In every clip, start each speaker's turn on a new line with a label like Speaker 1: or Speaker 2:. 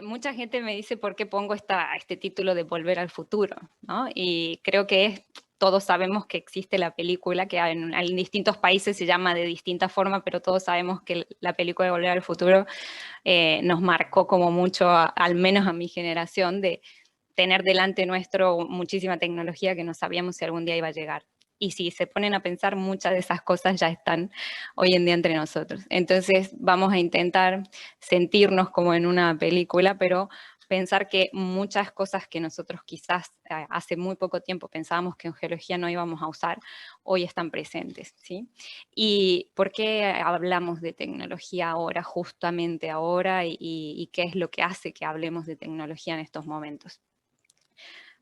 Speaker 1: Mucha gente me dice por qué pongo este título de Volver al Futuro, ¿no? Y creo que todos sabemos que existe la película, que en distintos países se llama de distinta forma, pero todos sabemos que la película de Volver al Futuro nos marcó como mucho, al menos a mi generación, de tener delante nuestro muchísima tecnología que no sabíamos si algún día iba a llegar. Y si se ponen a pensar, muchas de esas cosas ya están hoy en día entre nosotros. Entonces vamos a intentar sentirnos como en una película, pero pensar que muchas cosas que nosotros quizás hace muy poco tiempo pensábamos que en geología no íbamos a usar, hoy están presentes, ¿sí? ¿Y por qué hablamos de tecnología ahora, justamente ahora, y qué es lo que hace que hablemos de tecnología en estos momentos?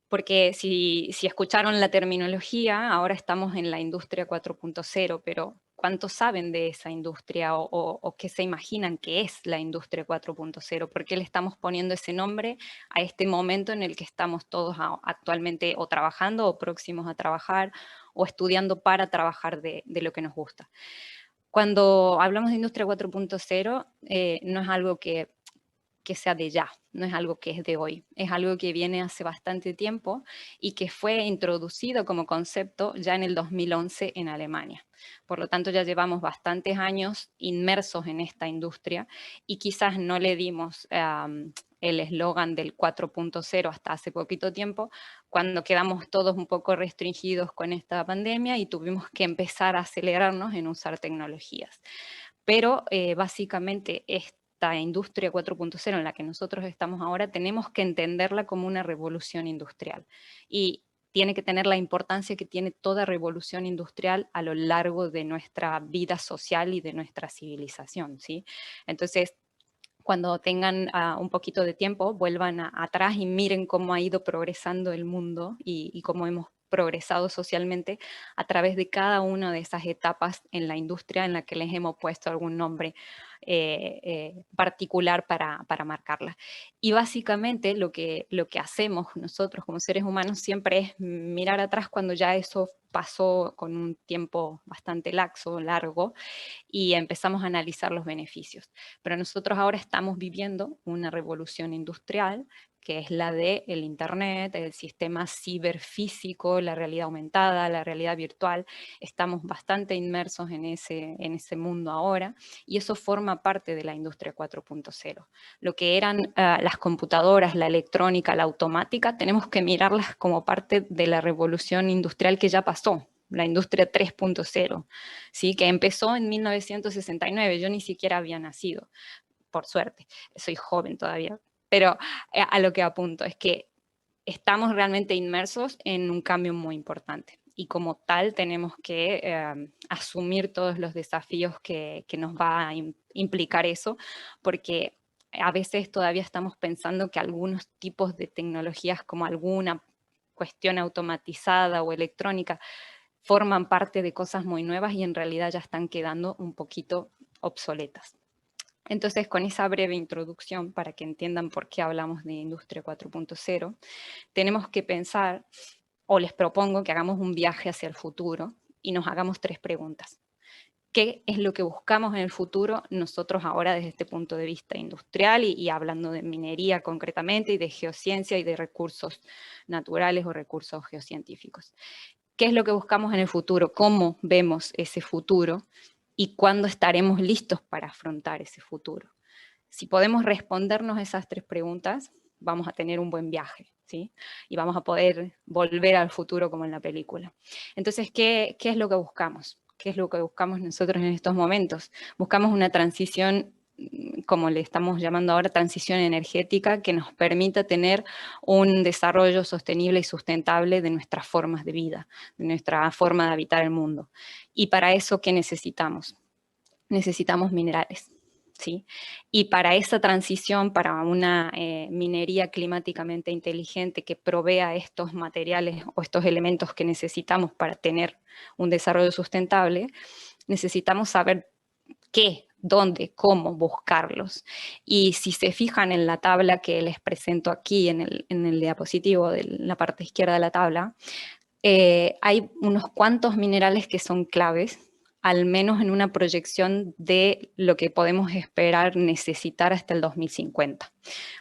Speaker 1: Porque si escucharon la terminología, ahora estamos en la industria 4.0, pero ¿cuántos saben de esa industria o qué se imaginan que es la industria 4.0? ¿Por qué le estamos poniendo ese nombre a este momento en el que estamos todos actualmente o trabajando o próximos a trabajar o estudiando para trabajar de lo que nos gusta? Cuando hablamos de industria 4.0, no es algo que sea de ya, no es algo que es de hoy, es algo que viene hace bastante tiempo y que fue introducido como concepto ya en el 2011 en Alemania. Por lo tanto, ya llevamos bastantes años inmersos en esta industria y quizás no le dimos el eslogan del 4.0 hasta hace poquito tiempo, cuando quedamos todos un poco restringidos con esta pandemia y tuvimos que empezar a acelerarnos en usar tecnologías. Pero básicamente esta industria 4.0 en la que nosotros estamos ahora, tenemos que entenderla como una revolución industrial. Y tiene que tener la importancia que tiene toda revolución industrial a lo largo de nuestra vida social y de nuestra civilización, ¿sí? Entonces, cuando tengan un poquito de tiempo, vuelvan atrás y miren cómo ha ido progresando el mundo y cómo hemos progresado socialmente a través de cada una de esas etapas en la industria en la que les hemos puesto algún nombre particular para marcarla. Y básicamente lo que hacemos nosotros como seres humanos siempre es mirar atrás cuando ya eso pasó con un tiempo bastante laxo, largo, y empezamos a analizar los beneficios. Pero nosotros ahora estamos viviendo una revolución industrial, que es la del Internet, el sistema ciberfísico, la realidad aumentada, la realidad virtual. Estamos bastante inmersos en ese mundo ahora, y eso forma parte de la industria 4.0. Lo que eran las computadoras, la electrónica, la automática, tenemos que mirarlas como parte de la revolución industrial que ya pasó, la industria 3.0, ¿sí? Que empezó en 1969, yo ni siquiera había nacido, por suerte, soy joven todavía, pero a lo que apunto es que estamos realmente inmersos en un cambio muy importante y como tal tenemos que asumir todos los desafíos que nos va a implicar eso, porque a veces todavía estamos pensando que algunos tipos de tecnologías como alguna cuestión automatizada o electrónica forman parte de cosas muy nuevas y en realidad ya están quedando un poquito obsoletas. Entonces, con esa breve introducción, para que entiendan por qué hablamos de Industria 4.0, tenemos que pensar, o les propongo que hagamos un viaje hacia el futuro y nos hagamos tres preguntas. ¿Qué es lo que buscamos en el futuro nosotros ahora desde este punto de vista industrial y hablando de minería concretamente y de geociencia y de recursos naturales o recursos geocientíficos? ¿Qué es lo que buscamos en el futuro? ¿Cómo vemos ese futuro? ¿Y cuándo estaremos listos para afrontar ese futuro? Si podemos respondernos esas tres preguntas, vamos a tener un buen viaje, ¿sí? Y vamos a poder volver al futuro como en la película. Entonces, ¿qué es lo que buscamos? ¿Qué es lo que buscamos nosotros en estos momentos? Buscamos una transición, como le estamos llamando ahora, transición energética, que nos permita tener un desarrollo sostenible y sustentable de nuestras formas de vida, de nuestra forma de habitar el mundo. Y para eso, ¿qué necesitamos? Necesitamos minerales, ¿sí? Y para esa transición, para una minería climáticamente inteligente que provea estos materiales o estos elementos que necesitamos para tener un desarrollo sustentable, necesitamos saber qué, dónde, cómo buscarlos. Y si se fijan en la tabla que les presento aquí en el diapositivo de la parte izquierda de la tabla, hay unos cuantos minerales que son claves al menos en una proyección de lo que podemos esperar necesitar hasta el 2050.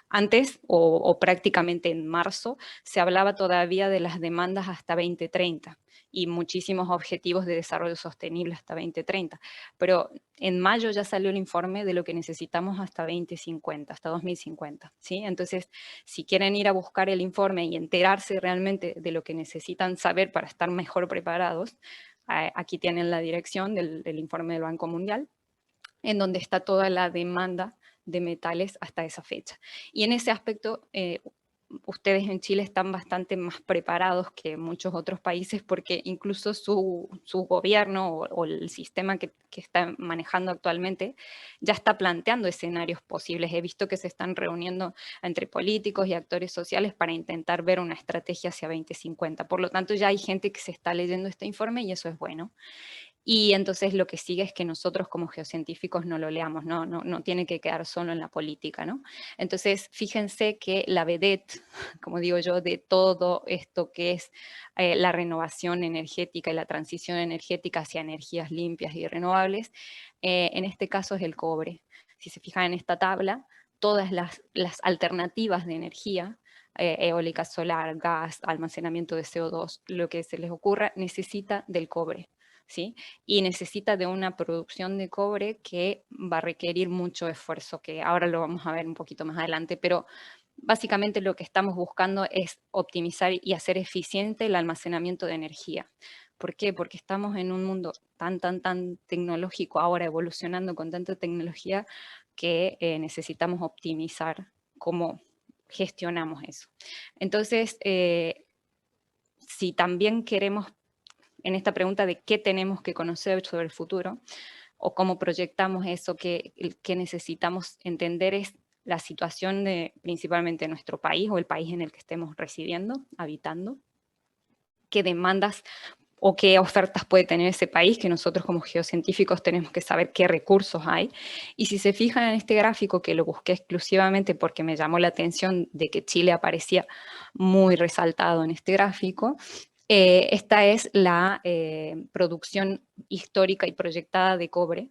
Speaker 1: Antes, o prácticamente en marzo, se hablaba todavía de las demandas hasta 2030 y muchísimos objetivos de desarrollo sostenible hasta 2030. Pero en mayo ya salió el informe de lo que necesitamos hasta 2050, hasta 2050. ¿Sí? Entonces, si quieren ir a buscar el informe y enterarse realmente de lo que necesitan saber para estar mejor preparados, aquí tienen la dirección del informe del Banco Mundial, en donde está toda la demanda de metales hasta esa fecha. Y en ese aspecto, ustedes en Chile están bastante más preparados que muchos otros países porque incluso su gobierno o el sistema que está manejando actualmente ya está planteando escenarios posibles. He visto que se están reuniendo entre políticos y actores sociales para intentar ver una estrategia hacia 2050. Por lo tanto, ya hay gente que se está leyendo este informe y eso es bueno. Y entonces lo que sigue es que nosotros como geocientíficos no lo leamos, no tiene que quedar solo en la política, ¿no? Entonces, fíjense que la vedette, como digo yo, de todo esto que es la renovación energética y la transición energética hacia energías limpias y renovables, en este caso es el cobre. Si se fijan en esta tabla, todas las alternativas de energía, eólica, solar, gas, almacenamiento de CO2, lo que se les ocurra, necesita del cobre. ¿Sí? Y necesita de una producción de cobre que va a requerir mucho esfuerzo, que ahora lo vamos a ver un poquito más adelante, pero básicamente lo que estamos buscando es optimizar y hacer eficiente el almacenamiento de energía. ¿Por qué? Porque estamos en un mundo tan tecnológico, ahora evolucionando con tanta tecnología, que necesitamos optimizar cómo gestionamos eso. Entonces, si también queremos en esta pregunta de qué tenemos que conocer sobre el futuro o cómo proyectamos eso que necesitamos entender es la situación de principalmente nuestro país o el país en el que estemos residiendo, habitando, qué demandas o qué ofertas puede tener ese país, que nosotros como geocientíficos tenemos que saber qué recursos hay. Y si se fijan en este gráfico, que lo busqué exclusivamente porque me llamó la atención de que Chile aparecía muy resaltado en este gráfico, esta es la producción histórica y proyectada de cobre.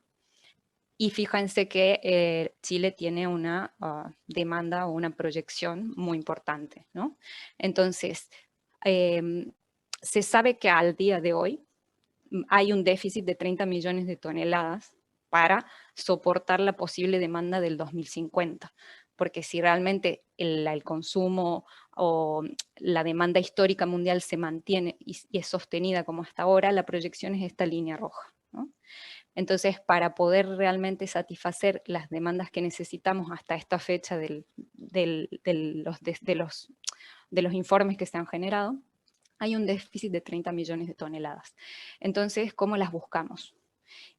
Speaker 1: Y fíjense que Chile tiene una demanda o una proyección muy importante, ¿no? Entonces, se sabe que al día de hoy hay un déficit de 30 millones de toneladas para soportar la posible demanda del 2050. Porque si realmente el consumo o la demanda histórica mundial se mantiene y es sostenida como hasta ahora, la proyección es esta línea roja, ¿no? Entonces, para poder realmente satisfacer las demandas que necesitamos hasta esta fecha de los informes que se han generado, hay un déficit de 30 millones de toneladas. Entonces, ¿cómo las buscamos?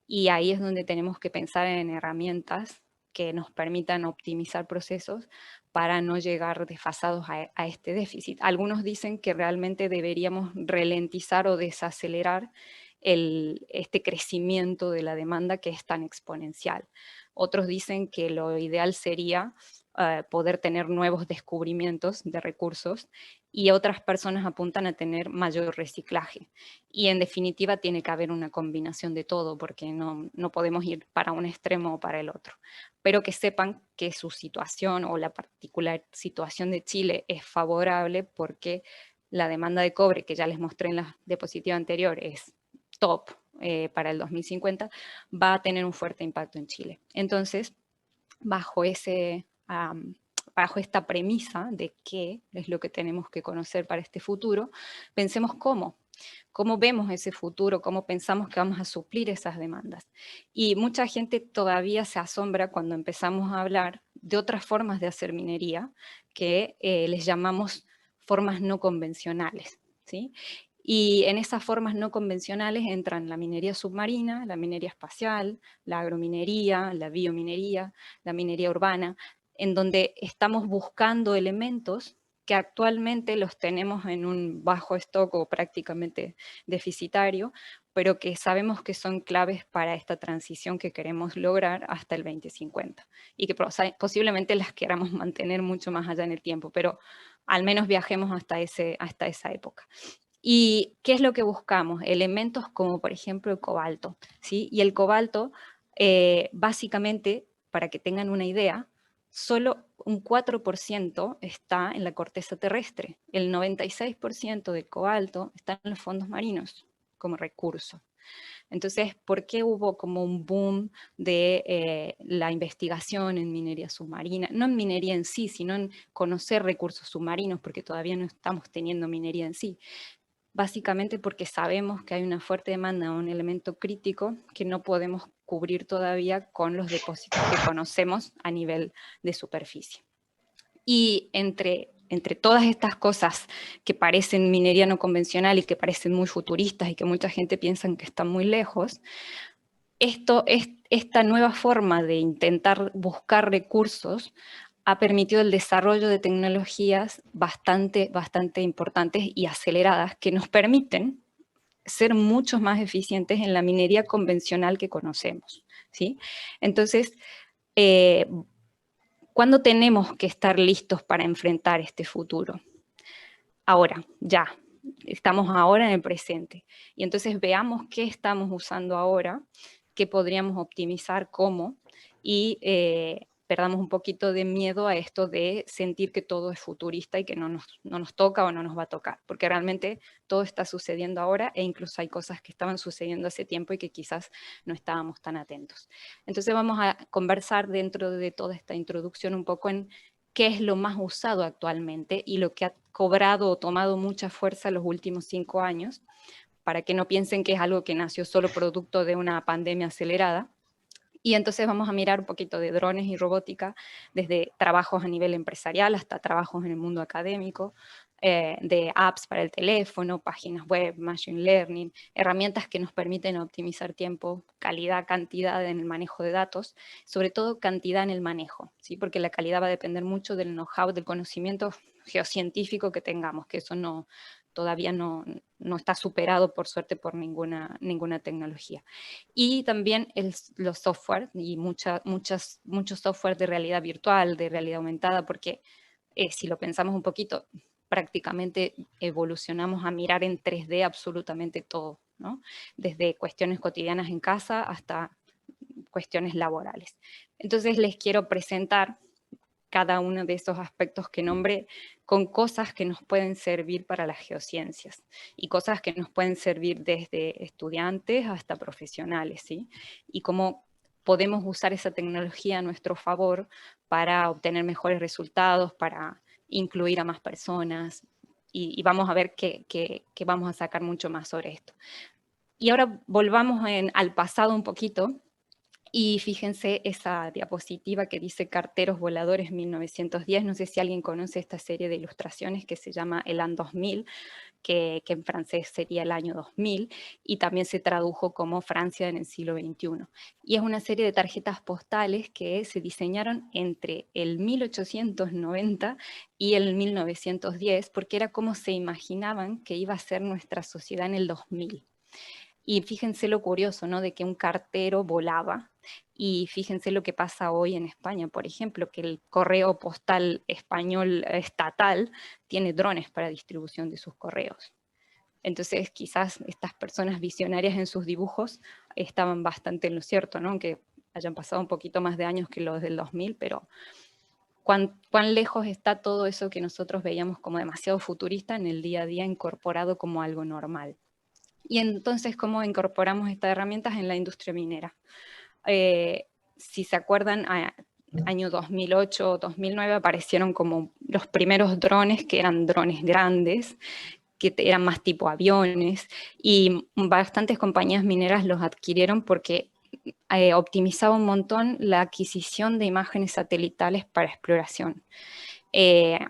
Speaker 1: Y ahí es donde tenemos que pensar en herramientas que nos permitan optimizar procesos para no llegar desfasados a este déficit. Algunos dicen que realmente deberíamos ralentizar o desacelerar este crecimiento de la demanda que es tan exponencial. Otros dicen que lo ideal sería poder tener nuevos descubrimientos de recursos y otras personas apuntan a tener mayor reciclaje. Y en definitiva tiene que haber una combinación de todo porque no podemos ir para un extremo o para el otro. Pero que sepan que su situación o la particular situación de Chile es favorable porque la demanda de cobre que ya les mostré en la diapositiva anterior es top para el 2050, va a tener un fuerte impacto en Chile. Entonces, bajo bajo esta premisa de qué es lo que tenemos que conocer para este futuro, pensemos cómo vemos ese futuro, cómo pensamos que vamos a suplir esas demandas. Y mucha gente todavía se asombra cuando empezamos a hablar de otras formas de hacer minería que les llamamos formas no convencionales, ¿sí? Y en esas formas no convencionales entran la minería submarina, la minería espacial, la agrominería, la biominería, la minería urbana, en donde estamos buscando elementos que actualmente los tenemos en un bajo stock o prácticamente deficitario, pero que sabemos que son claves para esta transición que queremos lograr hasta el 2050 y que posiblemente las queramos mantener mucho más allá en el tiempo, pero al menos viajemos hasta esa época. ¿Y qué es lo que buscamos? Elementos como, por ejemplo, el cobalto, ¿sí? Y el cobalto, básicamente, para que tengan una idea, solo un 4% está en la corteza terrestre. El 96% del cobalto está en los fondos marinos como recurso. Entonces, ¿por qué hubo como un boom de la investigación en minería submarina? No en minería en sí, sino en conocer recursos submarinos, porque todavía no estamos teniendo minería en sí. Básicamente porque sabemos que hay una fuerte demanda de un elemento crítico que no podemos cubrir todavía con los depósitos que conocemos a nivel de superficie. Y entre todas estas cosas que parecen minería no convencional y que parecen muy futuristas y que mucha gente piensa que están muy lejos, esta nueva forma de intentar buscar recursos ha permitido el desarrollo de tecnologías bastante importantes y aceleradas que nos permiten ser mucho más eficientes en la minería convencional que conocemos, ¿sí? Entonces, ¿cuándo tenemos que estar listos para enfrentar este futuro? Ahora, ya. Estamos ahora en el presente. Y entonces veamos qué estamos usando ahora, qué podríamos optimizar, cómo, y perdamos un poquito de miedo a esto de sentir que todo es futurista y que no nos toca o no nos va a tocar, porque realmente todo está sucediendo ahora e incluso hay cosas que estaban sucediendo hace tiempo y que quizás no estábamos tan atentos. Entonces vamos a conversar dentro de toda esta introducción un poco en qué es lo más usado actualmente y lo que ha cobrado o tomado mucha fuerza los últimos 5 años, para que no piensen que es algo que nació solo producto de una pandemia acelerada. Y entonces vamos a mirar un poquito de drones y robótica, desde trabajos a nivel empresarial hasta trabajos en el mundo académico, de apps para el teléfono, páginas web, machine learning, herramientas que nos permiten optimizar tiempo, calidad, cantidad en el manejo de datos, sobre todo cantidad en el manejo, ¿sí? Porque la calidad va a depender mucho del know-how, del conocimiento geocientífico que tengamos, que eso todavía no está superado, por suerte, por ninguna tecnología. Y también los software, y muchos software de realidad virtual, de realidad aumentada, porque si lo pensamos un poquito, prácticamente evolucionamos a mirar en 3D absolutamente todo, ¿no? Desde cuestiones cotidianas en casa hasta cuestiones laborales. Entonces les quiero presentar cada uno de esos aspectos que nombré con cosas que nos pueden servir para las geociencias y cosas que nos pueden servir desde estudiantes hasta profesionales, ¿sí? Y cómo podemos usar esa tecnología a nuestro favor para obtener mejores resultados, para incluir a más personas, y vamos a ver que vamos a sacar mucho más sobre esto. Y ahora volvamos al pasado un poquito, y fíjense esa diapositiva que dice Carteros Voladores 1910, no sé si alguien conoce esta serie de ilustraciones que se llama El An 2000, que en francés sería el año 2000, y también se tradujo como Francia en el siglo XXI. Y es una serie de tarjetas postales que se diseñaron entre el 1890 y el 1910, porque era como se imaginaban que iba a ser nuestra sociedad en el 2000. Y fíjense lo curioso, ¿no? De que un cartero volaba. Y fíjense lo que pasa hoy en España, por ejemplo, que el correo postal español estatal tiene drones para distribución de sus correos. Entonces, quizás estas personas visionarias en sus dibujos estaban bastante en lo cierto, ¿no? Aunque hayan pasado un poquito más de años que los del 2000, pero cuán lejos está todo eso que nosotros veíamos como demasiado futurista en el día a día incorporado como algo normal. Y entonces, ¿cómo incorporamos estas herramientas en la industria minera? Si se acuerdan, año 2008 o 2009 aparecieron como los primeros drones, que eran drones grandes, que eran más tipo aviones, y bastantes compañías mineras los adquirieron porque optimizaba un montón la adquisición de imágenes satelitales para exploración.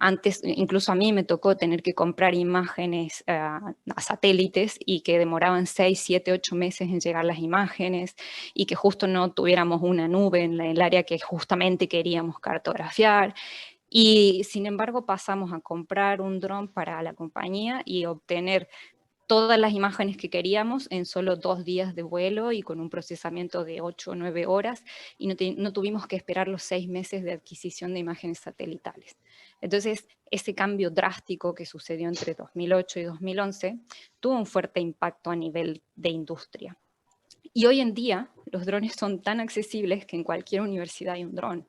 Speaker 1: Antes, incluso a mí me tocó tener que comprar imágenes a satélites y que demoraban 6, 7, 8 meses en llegar las imágenes y que justo no tuviéramos una nube en el área que justamente queríamos cartografiar. Y sin embargo pasamos a comprar un dron para la compañía y obtener todas las imágenes que queríamos en solo 2 días de vuelo y con un procesamiento de 8 o 9 horas, y no tuvimos que esperar los 6 meses de adquisición de imágenes satelitales. Entonces, ese cambio drástico que sucedió entre 2008 y 2011 tuvo un fuerte impacto a nivel de industria. Y hoy en día los drones son tan accesibles que en cualquier universidad hay un dron.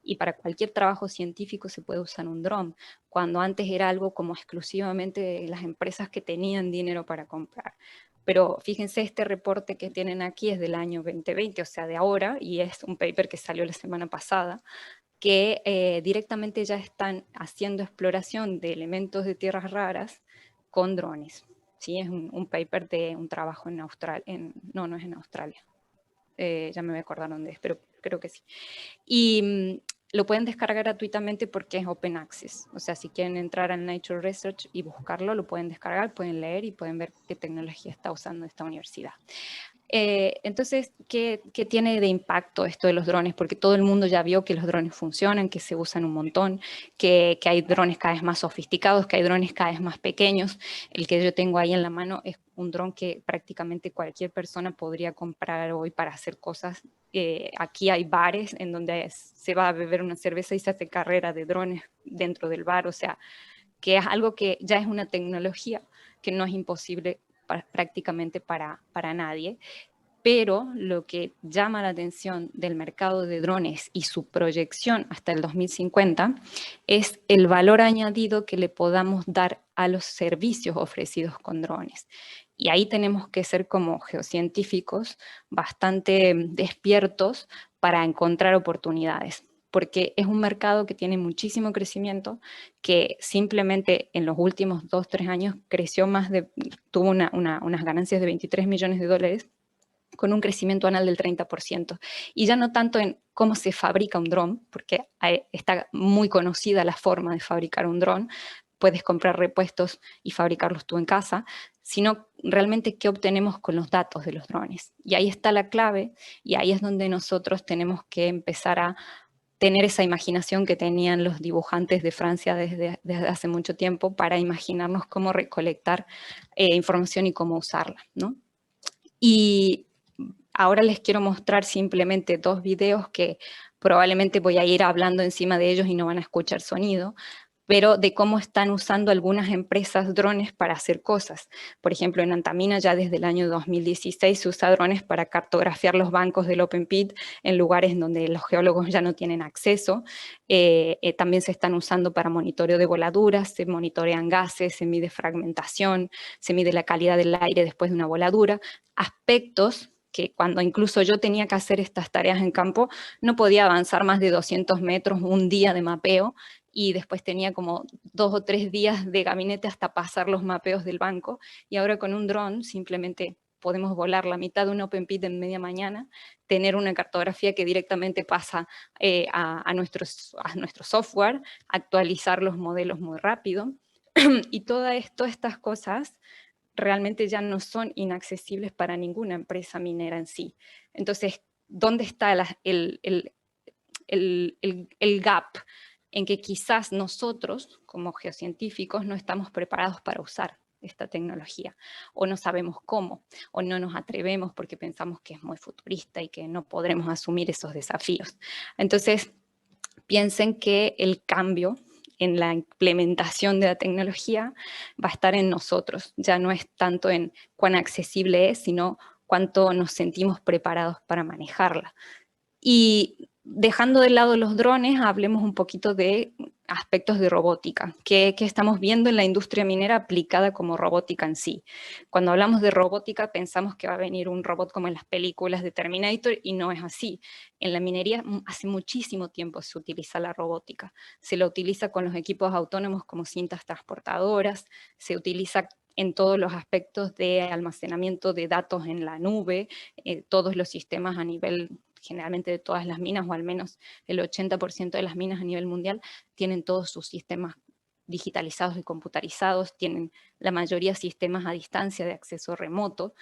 Speaker 1: Y para cualquier trabajo científico se puede usar un dron, cuando antes era algo como exclusivamente de las empresas que tenían dinero para comprar. Pero fíjense, este reporte que tienen aquí es del año 2020, o sea, de ahora, y es un paper que salió la semana pasada, que directamente ya están haciendo exploración de elementos de tierras raras con drones. ¿Sí? Es un paper de un trabajo en Australia, no es en Australia, ya me voy a acordar dónde es, pero creo que sí. Y lo pueden descargar gratuitamente porque es open access. O sea, si quieren entrar al Nature Research y buscarlo, lo pueden descargar, pueden leer y pueden ver qué tecnología está usando esta universidad. Entonces, ¿qué tiene de impacto esto de los drones? Porque todo el mundo ya vio que los drones funcionan, que se usan un montón, que hay drones cada vez más sofisticados, que hay drones cada vez más pequeños. El que yo tengo ahí en la mano es un dron que prácticamente cualquier persona podría comprar hoy para hacer cosas. Aquí hay bares en donde se va a beber una cerveza y se hace carrera de drones dentro del bar, o sea, que es algo que ya es una tecnología que no es imposible prácticamente para nadie. Pero lo que llama la atención del mercado de drones y su proyección hasta el 2050 es el valor añadido que le podamos dar a los servicios ofrecidos con drones. Y ahí tenemos que ser como geocientíficos bastante despiertos para encontrar oportunidades, porque es un mercado que tiene muchísimo crecimiento, que simplemente en los últimos 2 o 3 años creció tuvo unas ganancias de 23 millones de dólares, con un crecimiento anual del 30%. Y ya no tanto en cómo se fabrica un dron, porque está muy conocida la forma de fabricar un dron, puedes comprar repuestos y fabricarlos tú en casa, sino realmente qué obtenemos con los datos de los drones. Y ahí está la clave, y ahí es donde nosotros tenemos que empezar a tener esa imaginación que tenían los dibujantes de Francia desde hace mucho tiempo para imaginarnos cómo recolectar información y cómo usarla, ¿no? Y ahora les quiero mostrar simplemente 2 videos que probablemente voy a ir hablando encima de ellos y no van a escuchar sonido, pero de cómo están usando algunas empresas drones para hacer cosas. Por ejemplo, en Antamina ya desde el año 2016 se usa drones para cartografiar los bancos del Open Pit en lugares donde los geólogos ya no tienen acceso. También se están usando para monitoreo de voladuras, se monitorean gases, se mide fragmentación, se mide la calidad del aire después de una voladura. Aspectos que cuando incluso yo tenía que hacer estas tareas en campo, no podía avanzar más de 200 metros un día de mapeo, y después tenía como 2 o 3 días de gabinete hasta pasar los mapeos del banco, y ahora con un dron simplemente podemos volar la mitad de un open pit en media mañana, tener una cartografía que directamente pasa a nuestro software, actualizar los modelos muy rápido, y todas estas cosas realmente ya no son inaccesibles para ninguna empresa minera en sí. Entonces, ¿dónde está el gap en que quizás nosotros, como geocientíficos, no estamos preparados para usar esta tecnología, o no sabemos cómo, o no nos atrevemos porque pensamos que es muy futurista y que no podremos asumir esos desafíos? Entonces, piensen que el cambio en la implementación de la tecnología va a estar en nosotros, ya no es tanto en cuán accesible es, sino cuánto nos sentimos preparados para manejarla. Y dejando de lado los drones, hablemos un poquito de aspectos de robótica, que estamos viendo en la industria minera aplicada como robótica en sí. Cuando hablamos de robótica pensamos que va a venir un robot como en las películas de Terminator, y no es así. En la minería hace muchísimo tiempo se utiliza la robótica. Se la utiliza con los equipos autónomos como cintas transportadoras, se utiliza en todos los aspectos de almacenamiento de datos en la nube, todos los sistemas a nivel generalmente de todas las minas, o al menos el 80% de las minas a nivel mundial, tienen todos sus sistemas digitalizados y computarizados, tienen la mayoría sistemas a distancia de acceso remoto.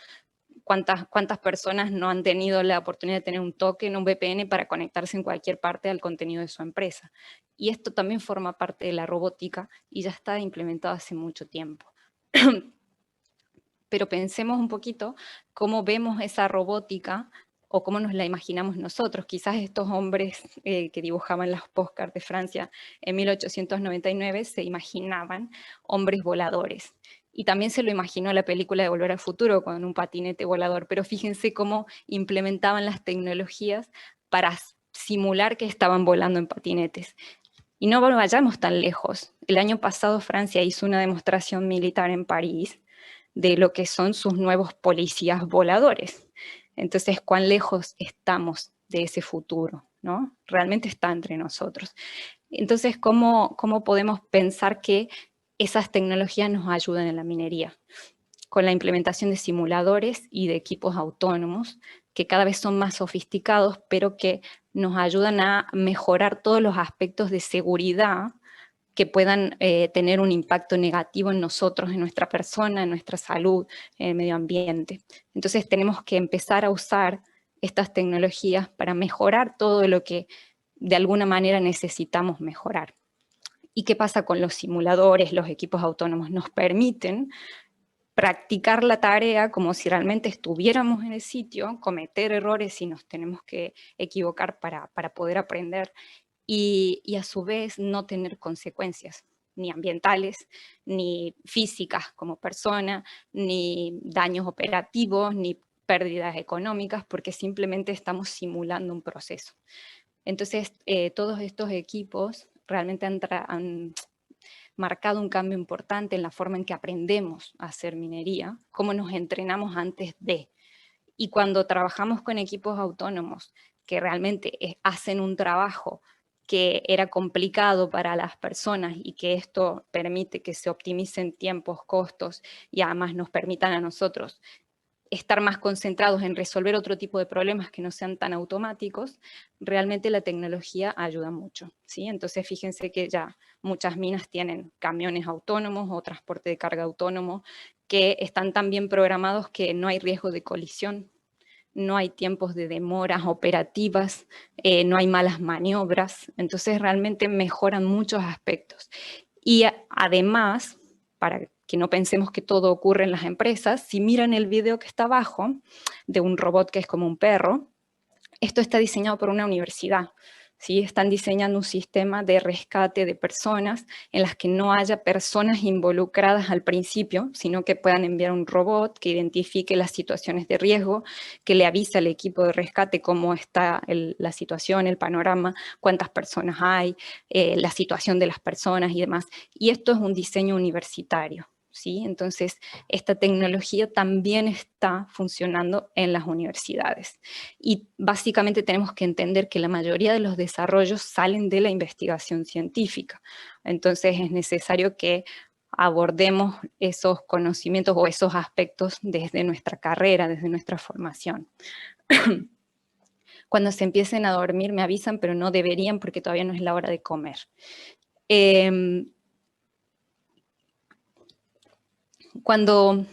Speaker 1: ¿Cuántas personas no han tenido la oportunidad de tener un token, un VPN para conectarse en cualquier parte al contenido de su empresa? Y esto también forma parte de la robótica y ya está implementado hace mucho tiempo. pero pensemos un poquito cómo vemos esa robótica o cómo nos la imaginamos nosotros. Quizás estos hombres que dibujaban las postcards de Francia en 1899 se imaginaban hombres voladores. Y también se lo imaginó la película de Volver al Futuro con un patinete volador, pero fíjense cómo implementaban las tecnologías para simular que estaban volando en patinetes. Y no vayamos tan lejos. El año pasado Francia hizo una demostración militar en París de lo que son sus nuevos policías voladores. Entonces, ¿cuán lejos estamos de ese futuro? ¿No? Realmente está entre nosotros. Entonces, ¿cómo podemos pensar que esas tecnologías nos ayudan en la minería? Con la implementación de simuladores y de equipos autónomos que cada vez son más sofisticados, pero que nos ayudan a mejorar todos los aspectos de seguridad que puedan tener un impacto negativo en nosotros, en nuestra persona, en nuestra salud, en el medio ambiente. Entonces tenemos que empezar a usar estas tecnologías para mejorar todo lo que de alguna manera necesitamos mejorar. ¿Y qué pasa con los simuladores, los equipos autónomos? Nos permiten practicar la tarea como si realmente estuviéramos en el sitio, cometer errores si nos tenemos que equivocar para poder aprender y a su vez no tener consecuencias, ni ambientales, ni físicas como persona, ni daños operativos, ni pérdidas económicas, porque simplemente estamos simulando un proceso. Entonces, todos estos equipos realmente han marcado un cambio importante en la forma en que aprendemos a hacer minería, cómo nos entrenamos antes de. Y cuando trabajamos con equipos autónomos que realmente hacen un trabajo que era complicado para las personas y que esto permite que se optimicen tiempos, costos y además nos permitan a nosotros estar más concentrados en resolver otro tipo de problemas que no sean tan automáticos, realmente la tecnología ayuda mucho, ¿sí? Entonces fíjense que ya muchas minas tienen camiones autónomos o transporte de carga autónomo que están tan bien programados que no hay riesgo de colisión, no hay tiempos de demoras operativas, no hay malas maniobras, entonces realmente mejoran muchos aspectos. Y además, para que no pensemos que todo ocurre en las empresas, si miran el video que está abajo, de un robot que es como un perro, esto está diseñado por una universidad. ¿Sí? Están diseñando un sistema de rescate de personas en las que no haya personas involucradas al principio, sino que puedan enviar un robot que identifique las situaciones de riesgo, que le avise al equipo de rescate cómo está la situación, el panorama, cuántas personas hay, la situación de las personas y demás. Y esto es un diseño universitario. ¿Sí? Entonces, esta tecnología también está funcionando en las universidades. Y básicamente tenemos que entender que la mayoría de los desarrollos salen de la investigación científica. Entonces, es necesario que abordemos esos conocimientos o esos aspectos desde nuestra carrera, desde nuestra formación. Cuando se empiecen a dormir me avisan, pero no deberían porque todavía no es la hora de comer. Cuando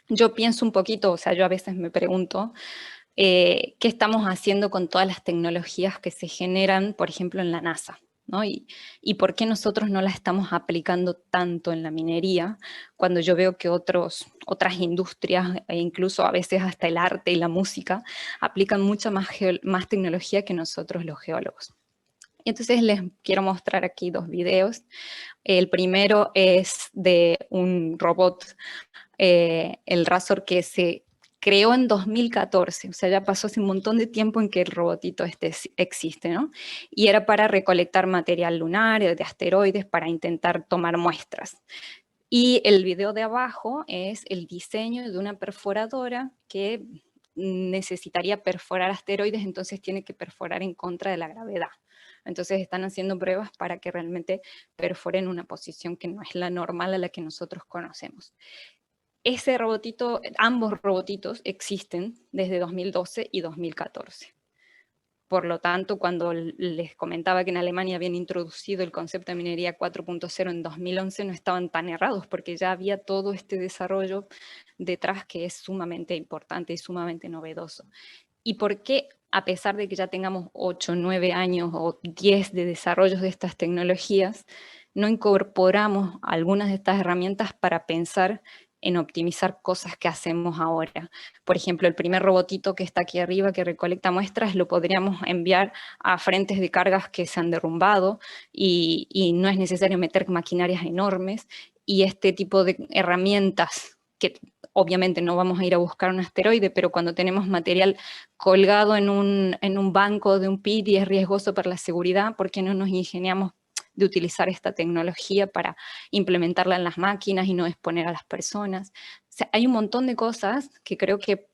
Speaker 1: yo pienso un poquito, o sea, yo a veces me pregunto, ¿qué estamos haciendo con todas las tecnologías que se generan, por ejemplo, en la NASA? ¿No? Y por qué nosotros no las estamos aplicando tanto en la minería, cuando yo veo que otras industrias, e incluso a veces hasta el arte y la música, aplican mucha más tecnología que nosotros los geólogos. Y entonces les quiero mostrar aquí dos videos. El primero es de un robot, el Razor, que se creó en 2014, o sea, ya pasó hace un montón de tiempo en que el robotito este existe, ¿no? Y era para recolectar material lunar, de asteroides, para intentar tomar muestras. Y el video de abajo es el diseño de una perforadora que necesitaría perforar asteroides, entonces tiene que perforar en contra de la gravedad. Entonces están haciendo pruebas para que realmente perforen una posición que no es la normal a la que nosotros conocemos. Ese robotito, ambos robotitos existen desde 2012 y 2014. Por lo tanto, cuando les comentaba que en Alemania habían introducido el concepto de minería 4.0 en 2011, no estaban tan errados, porque ya había todo este desarrollo detrás que es sumamente importante y sumamente novedoso. ¿Y por qué, a pesar de que ya tengamos 8, 9 años o 10 de desarrollos de estas tecnologías, no incorporamos algunas de estas herramientas para pensar en optimizar cosas que hacemos ahora. Por ejemplo, el primer robotito que está aquí arriba, que recolecta muestras, lo podríamos enviar a frentes de cargas que se han derrumbado y no es necesario meter maquinarias enormes, y este tipo de herramientas que obviamente no vamos a ir a buscar un asteroide, pero cuando tenemos material colgado en un banco de un pit y es riesgoso para la seguridad, ¿por qué no nos ingeniamos de utilizar esta tecnología para implementarla en las máquinas y no exponer a las personas? O sea, hay un montón de cosas que creo que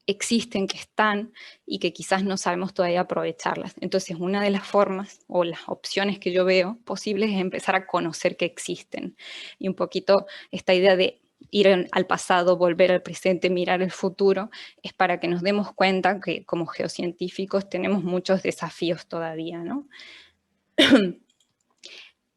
Speaker 1: existen, que están y que quizás no sabemos todavía aprovecharlas. Entonces, una de las formas o las opciones que yo veo posibles es empezar a conocer que existen. Y un poquito esta idea de ir al pasado, volver al presente, mirar el futuro, es para que nos demos cuenta que como geocientíficos tenemos muchos desafíos todavía, ¿no?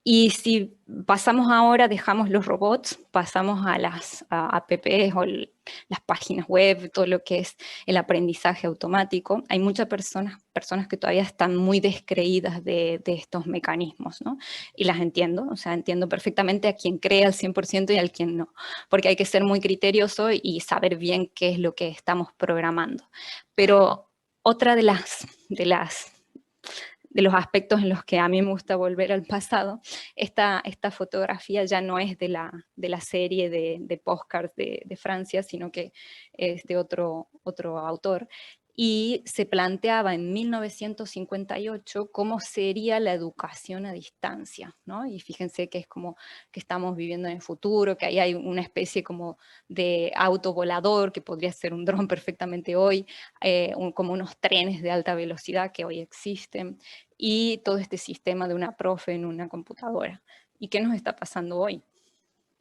Speaker 1: Y si pasamos ahora, dejamos los robots, pasamos a las apps o las páginas web, todo lo que es el aprendizaje automático, hay muchas personas que todavía están muy descreídas de estos mecanismos, ¿no? Y las entiendo, o sea, entiendo perfectamente a quien cree al 100% y al quien no, porque hay que ser muy criterioso y saber bien qué es lo que estamos programando. Pero otra de los aspectos en los que a mí me gusta volver al pasado, esta fotografía ya no es de la serie de postcards de Francia, sino que es de otro autor, y se planteaba en 1958 cómo sería la educación a distancia, ¿no? Y fíjense que es como que estamos viviendo en el futuro, que ahí hay una especie como de auto volador, que podría ser un dron perfectamente hoy, como unos trenes de alta velocidad que hoy existen, y todo este sistema de una profe en una computadora. ¿Y qué nos está pasando hoy?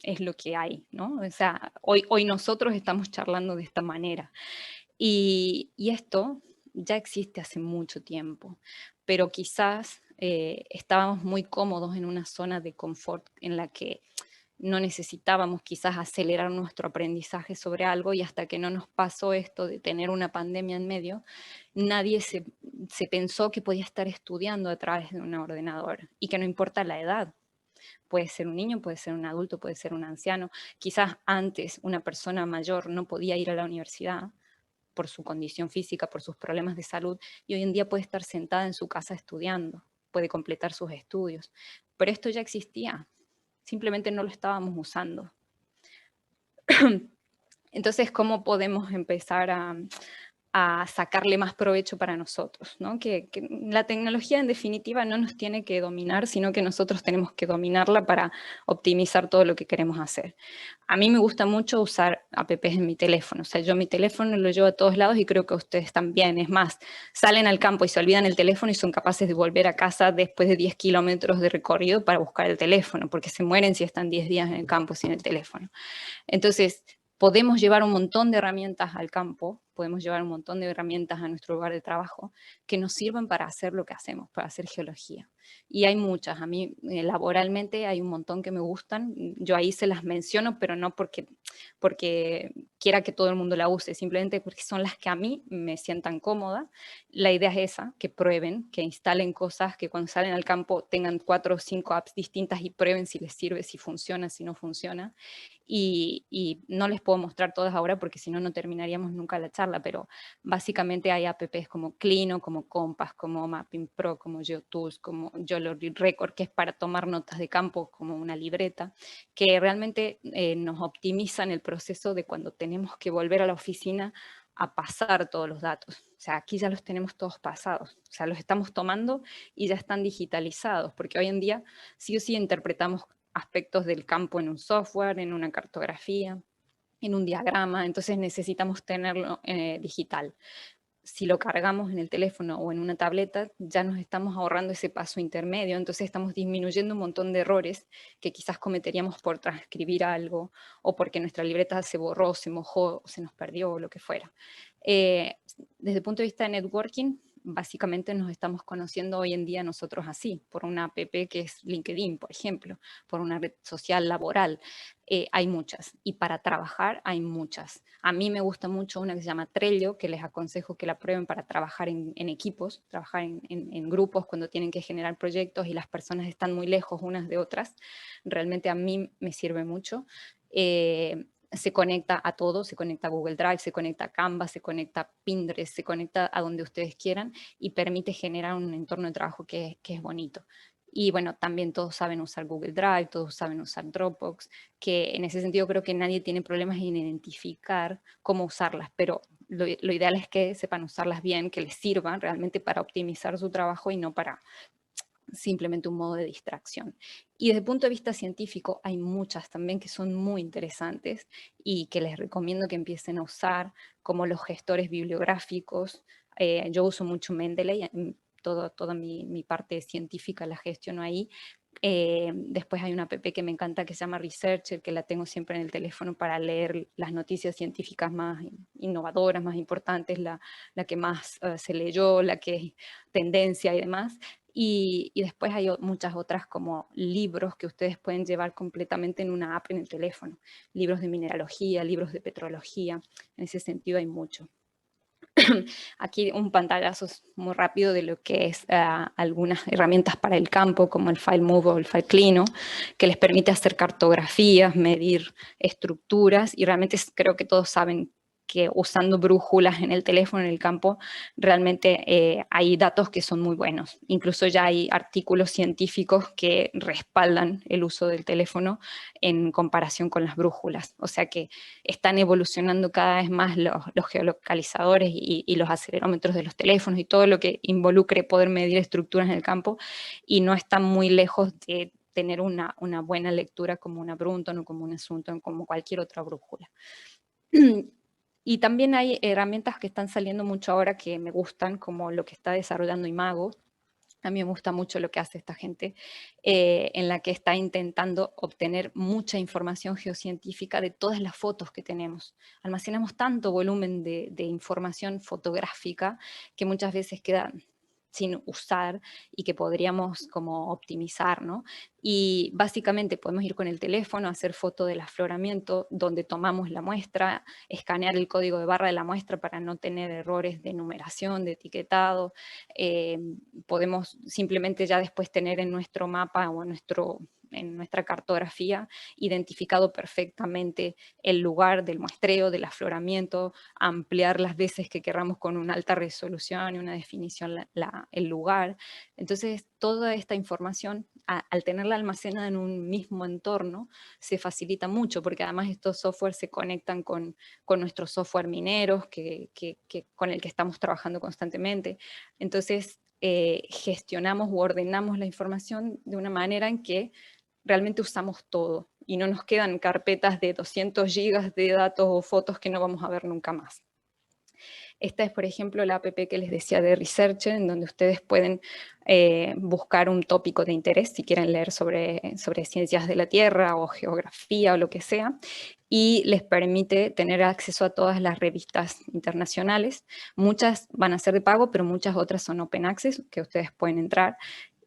Speaker 1: Es lo que hay, ¿no? O sea, hoy nosotros estamos charlando de esta manera. Y esto ya existe hace mucho tiempo, pero quizás estábamos muy cómodos en una zona de confort en la que no necesitábamos quizás acelerar nuestro aprendizaje sobre algo, y hasta que no nos pasó esto de tener una pandemia en medio, nadie se pensó que podía estar estudiando a través de un ordenador y que no importa la edad. Puede ser un niño, puede ser un adulto, puede ser un anciano. Quizás antes una persona mayor no podía ir a la universidad por su condición física, por sus problemas de salud, y hoy en día puede estar sentada en su casa estudiando, puede completar sus estudios. Pero esto ya existía, simplemente no lo estábamos usando. Entonces, ¿cómo podemos empezar a sacarle más provecho para nosotros, ¿no? Que la tecnología en definitiva no nos tiene que dominar, sino que nosotros tenemos que dominarla para optimizar todo lo que queremos hacer. A mí me gusta mucho usar apps en mi teléfono, o sea, yo mi teléfono lo llevo a todos lados y creo que ustedes también. Es más, salen al campo y se olvidan el teléfono y son capaces de volver a casa después de 10 kilómetros de recorrido para buscar el teléfono, porque se mueren si están 10 días en el campo sin el teléfono. Entonces, podemos llevar un montón de herramientas al campo, podemos llevar un montón de herramientas a nuestro lugar de trabajo que nos sirvan para hacer lo que hacemos, para hacer geología. Y hay muchas, a mí laboralmente hay un montón que me gustan, yo ahí se las menciono, pero no porque quiera que todo el mundo la use, simplemente porque son las que a mí me sientan cómoda. La idea es esa, que prueben, que instalen cosas, que cuando salen al campo tengan 4 o 5 apps distintas y prueben si les sirve, si funciona, si no funciona. Y no les puedo mostrar todas ahora porque si no, no terminaríamos nunca la charla, pero básicamente hay apps como Clino, como Compass, como Mapping Pro, como GeoTools, como Geology Record, que es para tomar notas de campo como una libreta, que realmente nos optimizan el proceso de cuando tenemos que volver a la oficina a pasar todos los datos. O sea, aquí ya los tenemos todos pasados, o sea, los estamos tomando y ya están digitalizados, porque hoy en día sí o sí interpretamos aspectos del campo en un software, en una cartografía, en un diagrama, entonces necesitamos tenerlo digital. Si lo cargamos en el teléfono o en una tableta, ya nos estamos ahorrando ese paso intermedio, entonces estamos disminuyendo un montón de errores que quizás cometeríamos por transcribir algo o porque nuestra libreta se borró, se mojó, se nos perdió o lo que fuera. Desde el punto de vista de networking, básicamente nos estamos conociendo hoy en día nosotros así, por una app que es LinkedIn, por ejemplo, por una red social laboral. Hay muchas, y para trabajar hay muchas. A mí me gusta mucho una que se llama Trello, que les aconsejo que la prueben para trabajar en equipos, trabajar en grupos cuando tienen que generar proyectos y las personas están muy lejos unas de otras. Realmente a mí me sirve mucho. se conecta a todo, se conecta a Google Drive, se conecta a Canva, se conecta a Pinterest, se conecta a donde ustedes quieran y permite generar un entorno de trabajo que es bonito. Y bueno, también todos saben usar Google Drive, todos saben usar Dropbox, que en ese sentido creo que nadie tiene problemas en identificar cómo usarlas, pero lo ideal es que sepan usarlas bien, que les sirvan realmente para optimizar su trabajo y no para simplemente un modo de distracción. Y desde el punto de vista científico hay muchas también que son muy interesantes y que les recomiendo que empiecen a usar, como los gestores bibliográficos. Yo uso mucho Mendeley, toda mi parte científica la gestiono ahí. Después hay una app que me encanta que se llama Researcher, que la tengo siempre en el teléfono para leer las noticias científicas más innovadoras, más importantes, la que más se leyó, la que es tendencia y demás. Y después hay muchas otras como libros que ustedes pueden llevar completamente en una app en el teléfono. Libros de mineralogía, libros de petrología, en ese sentido hay mucho. Aquí un pantallazo muy rápido de lo que es algunas herramientas para el campo, como el FileMove o el FileClino, que les permite hacer cartografías, medir estructuras, y realmente creo que todos saben que usando brújulas en el teléfono, en el campo, realmente hay datos que son muy buenos. Incluso ya hay artículos científicos que respaldan el uso del teléfono en comparación con las brújulas. O sea que están evolucionando cada vez más los geolocalizadores y los acelerómetros de los teléfonos y todo lo que involucre poder medir estructuras en el campo, y no están muy lejos de tener una buena lectura como una Brunton o como un Asunton, como cualquier otra brújula. Y también hay herramientas que están saliendo mucho ahora que me gustan, como lo que está desarrollando Imago. A mí me gusta mucho lo que hace esta gente, en la que está intentando obtener mucha información geocientífica de todas las fotos que tenemos. Almacenamos tanto volumen de información fotográfica que muchas veces queda sin usar y que podríamos como optimizar, ¿no? Y básicamente podemos ir con el teléfono, hacer foto del afloramiento donde tomamos la muestra, escanear el código de barra de la muestra para no tener errores de numeración, de etiquetado. Podemos simplemente ya después tener en nuestro mapa o en nuestra cartografía identificado perfectamente el lugar del muestreo, del afloramiento, ampliar las veces que queramos con una alta resolución y una definición el lugar. Entonces, toda esta información, al tenerla almacenada en un mismo entorno, se facilita mucho, porque además estos softwares se conectan con nuestros software mineros, con el que estamos trabajando constantemente. Entonces, gestionamos u ordenamos la información de una manera en que realmente usamos todo y no nos quedan carpetas de 200 gigas de datos o fotos que no vamos a ver nunca más. Esta es, por ejemplo, la app que les decía de Researcher, en donde ustedes pueden buscar un tópico de interés, si quieren leer sobre ciencias de la Tierra o geografía o lo que sea, y les permite tener acceso a todas las revistas internacionales. Muchas van a ser de pago, pero muchas otras son open access, que ustedes pueden entrar.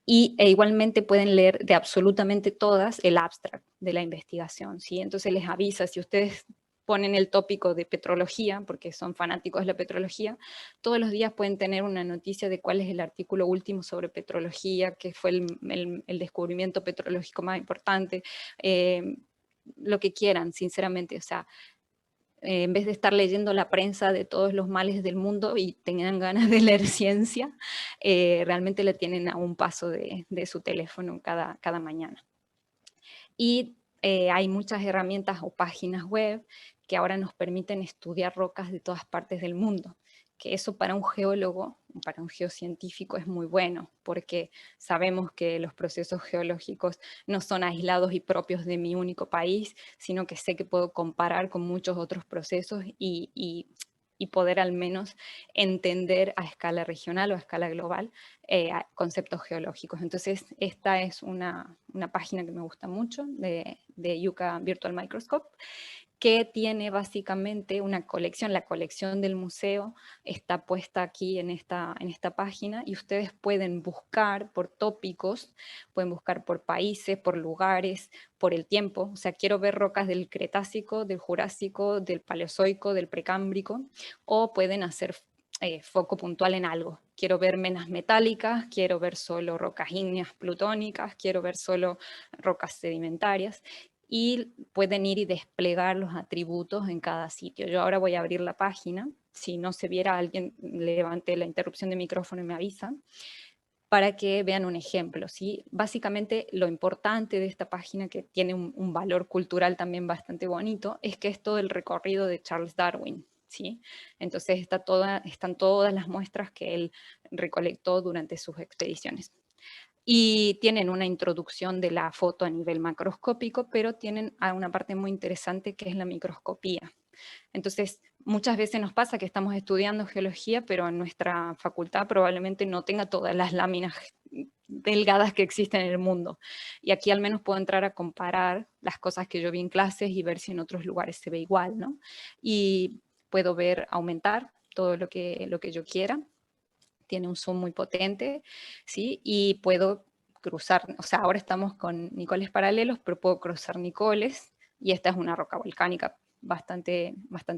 Speaker 1: E igualmente pueden leer de absolutamente todas el abstract de la investigación, ¿sí? Entonces les avisa, si ustedes ponen el tópico de petrología, porque son fanáticos de la petrología, todos los días pueden tener una noticia de cuál es el artículo último sobre petrología, que fue el descubrimiento petrológico más importante, lo que quieran, sinceramente. O sea, en vez de estar leyendo la prensa de todos los males del mundo y tengan ganas de leer ciencia, realmente le tienen a un paso de su teléfono cada mañana. Y hay muchas herramientas o páginas web que ahora nos permiten estudiar rocas de todas partes del mundo, que eso para un geólogo, para un geocientífico es muy bueno, porque sabemos que los procesos geológicos no son aislados y propios de mi único país, sino que sé que puedo comparar con muchos otros procesos y poder al menos entender a escala regional o a escala global conceptos geológicos. Entonces, esta es una página que me gusta mucho de Yucca Virtual Microscope, que tiene básicamente una colección. La colección del museo está puesta aquí en esta página, y ustedes pueden buscar por tópicos, pueden buscar por países, por lugares, por el tiempo. O sea, quiero ver rocas del Cretácico, del Jurásico, del Paleozoico, del Precámbrico, o pueden hacer foco puntual en algo. Quiero ver menas metálicas, quiero ver solo rocas ígneas plutónicas, quiero ver solo rocas sedimentarias. y pueden ir y desplegar los atributos en cada sitio. Yo ahora voy a abrir la página, si no se viera alguien levante la interrupción de micrófono y me avisa, para que vean un ejemplo, ¿sí? Básicamente lo importante de esta página, que tiene un valor cultural también bastante bonito, es que es todo el recorrido de Charles Darwin, ¿sí? Entonces están todas las muestras que él recolectó durante sus expediciones. Y tienen una introducción de la foto a nivel macroscópico, pero tienen una parte muy interesante que es la microscopía. Entonces, muchas veces nos pasa que estamos estudiando geología, pero en nuestra facultad probablemente no tenga todas las láminas delgadas que existen en el mundo. Y aquí al menos puedo entrar a comparar las cosas que yo vi en clases y ver si en otros lugares se ve igual, ¿no? Y puedo ver aumentar todo lo que yo quiera. Tiene un zoom muy potente, ¿sí? Y puedo cruzar, o sea, ahora estamos con nicoles paralelos, pero puedo cruzar nicoles, y esta es una roca volcánica bastante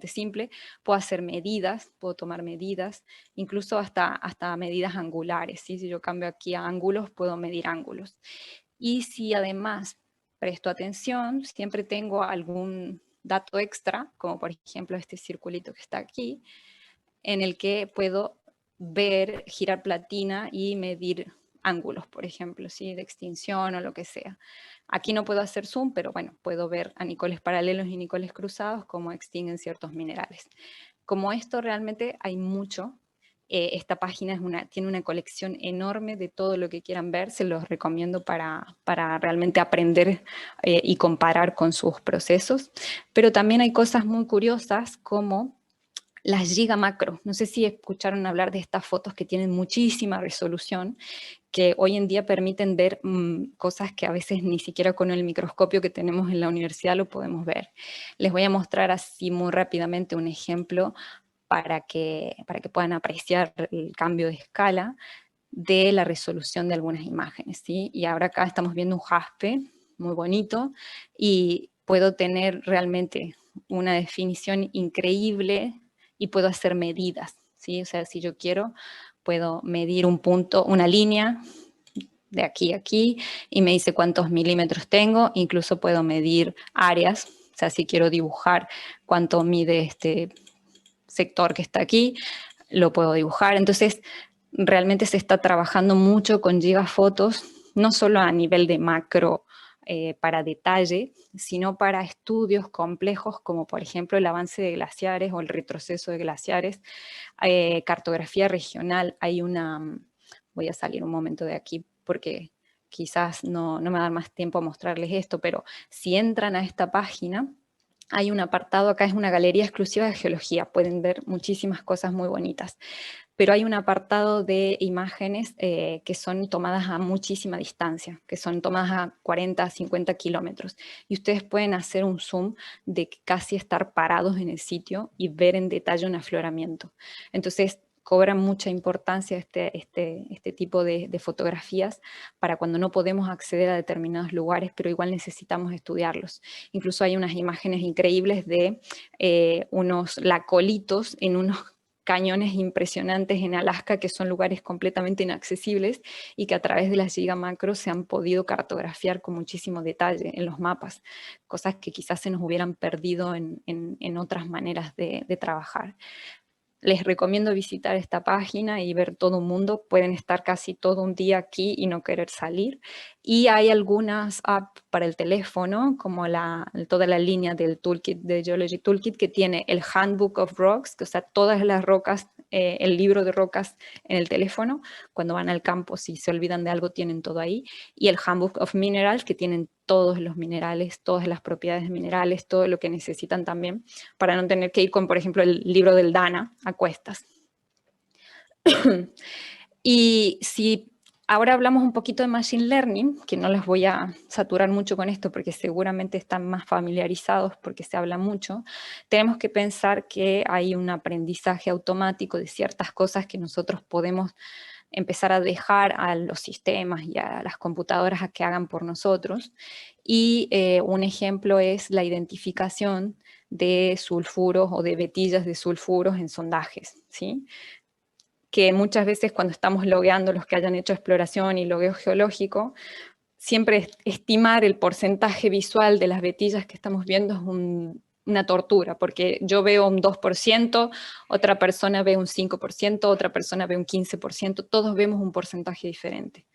Speaker 1: simple. Puedo hacer medidas, puedo tomar medidas, incluso hasta medidas angulares, ¿sí? Si yo cambio aquí a ángulos, puedo medir ángulos. Y si además presto atención, siempre tengo algún dato extra, como por ejemplo este circulito que está aquí, en el que puedo ver, girar platina y medir ángulos, por ejemplo, ¿sí? De extinción o lo que sea. Aquí no puedo hacer zoom, pero bueno, puedo ver a nicoles paralelos y nicoles cruzados cómo extinguen ciertos minerales. Como esto realmente hay mucho, esta página tiene una colección enorme de todo lo que quieran ver, se los recomiendo para realmente aprender y comparar con sus procesos, pero también hay cosas muy curiosas como las gigamacro. No sé si escucharon hablar de estas fotos que tienen muchísima resolución, que hoy en día permiten ver cosas que a veces ni siquiera con el microscopio que tenemos en la universidad lo podemos ver. Les voy a mostrar así muy rápidamente un ejemplo para que puedan apreciar el cambio de escala de la resolución de algunas imágenes, ¿sí? Y ahora acá estamos viendo un jaspe muy bonito y puedo tener realmente una definición increíble y puedo hacer medidas, ¿sí? O sea, si yo quiero, puedo medir un punto, una línea de aquí a aquí, y me dice cuántos milímetros tengo. Incluso puedo medir áreas, o sea, si quiero dibujar cuánto mide este sector que está aquí, lo puedo dibujar. Entonces, realmente se está trabajando mucho con gigafotos, no solo a nivel de macro, para detalle, sino para estudios complejos como por ejemplo el avance de glaciares o el retroceso de glaciares, cartografía regional. Voy a salir un momento de aquí porque quizás no me va a dar más tiempo a mostrarles esto, pero si entran a esta página, hay un apartado, acá es una galería exclusiva de geología, pueden ver muchísimas cosas muy bonitas, pero hay un apartado de imágenes que son tomadas a muchísima distancia, que son tomadas a 40, 50 kilómetros, y ustedes pueden hacer un zoom de casi estar parados en el sitio y ver en detalle un afloramiento. Entonces, cobra mucha importancia este tipo de fotografías para cuando no podemos acceder a determinados lugares, pero igual necesitamos estudiarlos. Incluso hay unas imágenes increíbles de unos lacolitos en unos cañones impresionantes en Alaska, que son lugares completamente inaccesibles y que a través de las gigamacro se han podido cartografiar con muchísimo detalle en los mapas, cosas que quizás se nos hubieran perdido en otras maneras de trabajar. Les recomiendo visitar esta página y ver todo un mundo. Pueden estar casi todo un día aquí y no querer salir. Y hay algunas apps para el teléfono, como toda la línea del Toolkit, de Geology Toolkit, que tiene el Handbook of Rocks, que, o sea, todas las rocas, el libro de rocas en el teléfono. Cuando van al campo, si se olvidan de algo, tienen todo ahí. Y el Handbook of Minerals, que tienen todos los minerales, todas las propiedades minerales, todo lo que necesitan también, para no tener que ir con, por ejemplo, el libro del Dana a cuestas. Y si ahora hablamos un poquito de Machine Learning, que no les voy a saturar mucho con esto porque seguramente están más familiarizados porque se habla mucho, tenemos que pensar que hay un aprendizaje automático de ciertas cosas que nosotros podemos empezar a dejar a los sistemas y a las computadoras a que hagan por nosotros. Y un ejemplo es la identificación de sulfuros o de vetillas de sulfuros en sondajes, ¿sí? Que muchas veces cuando estamos logueando, los que hayan hecho exploración y logueo geológico, siempre estimar el porcentaje visual de las vetillas que estamos viendo es una tortura, porque yo veo un 2%, otra persona ve un 5%, otra persona ve un 15%, todos vemos un porcentaje diferente.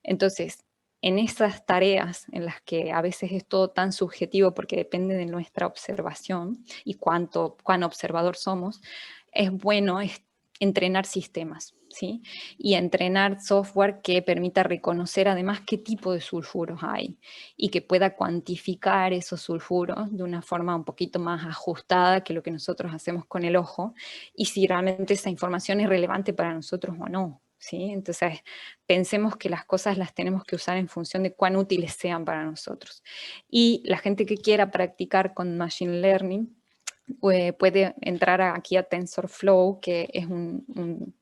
Speaker 1: Entonces, en esas tareas en las que a veces es todo tan subjetivo porque depende de nuestra observación y cuán observador somos, es bueno entrenar sistemas, ¿sí? Y entrenar software que permita reconocer además qué tipo de sulfuros hay y que pueda cuantificar esos sulfuros de una forma un poquito más ajustada que lo que nosotros hacemos con el ojo y si realmente esa información es relevante para nosotros o no, ¿sí? Entonces, pensemos que las cosas las tenemos que usar en función de cuán útiles sean para nosotros. Y la gente que quiera practicar con Machine Learning puede entrar aquí a TensorFlow, que es un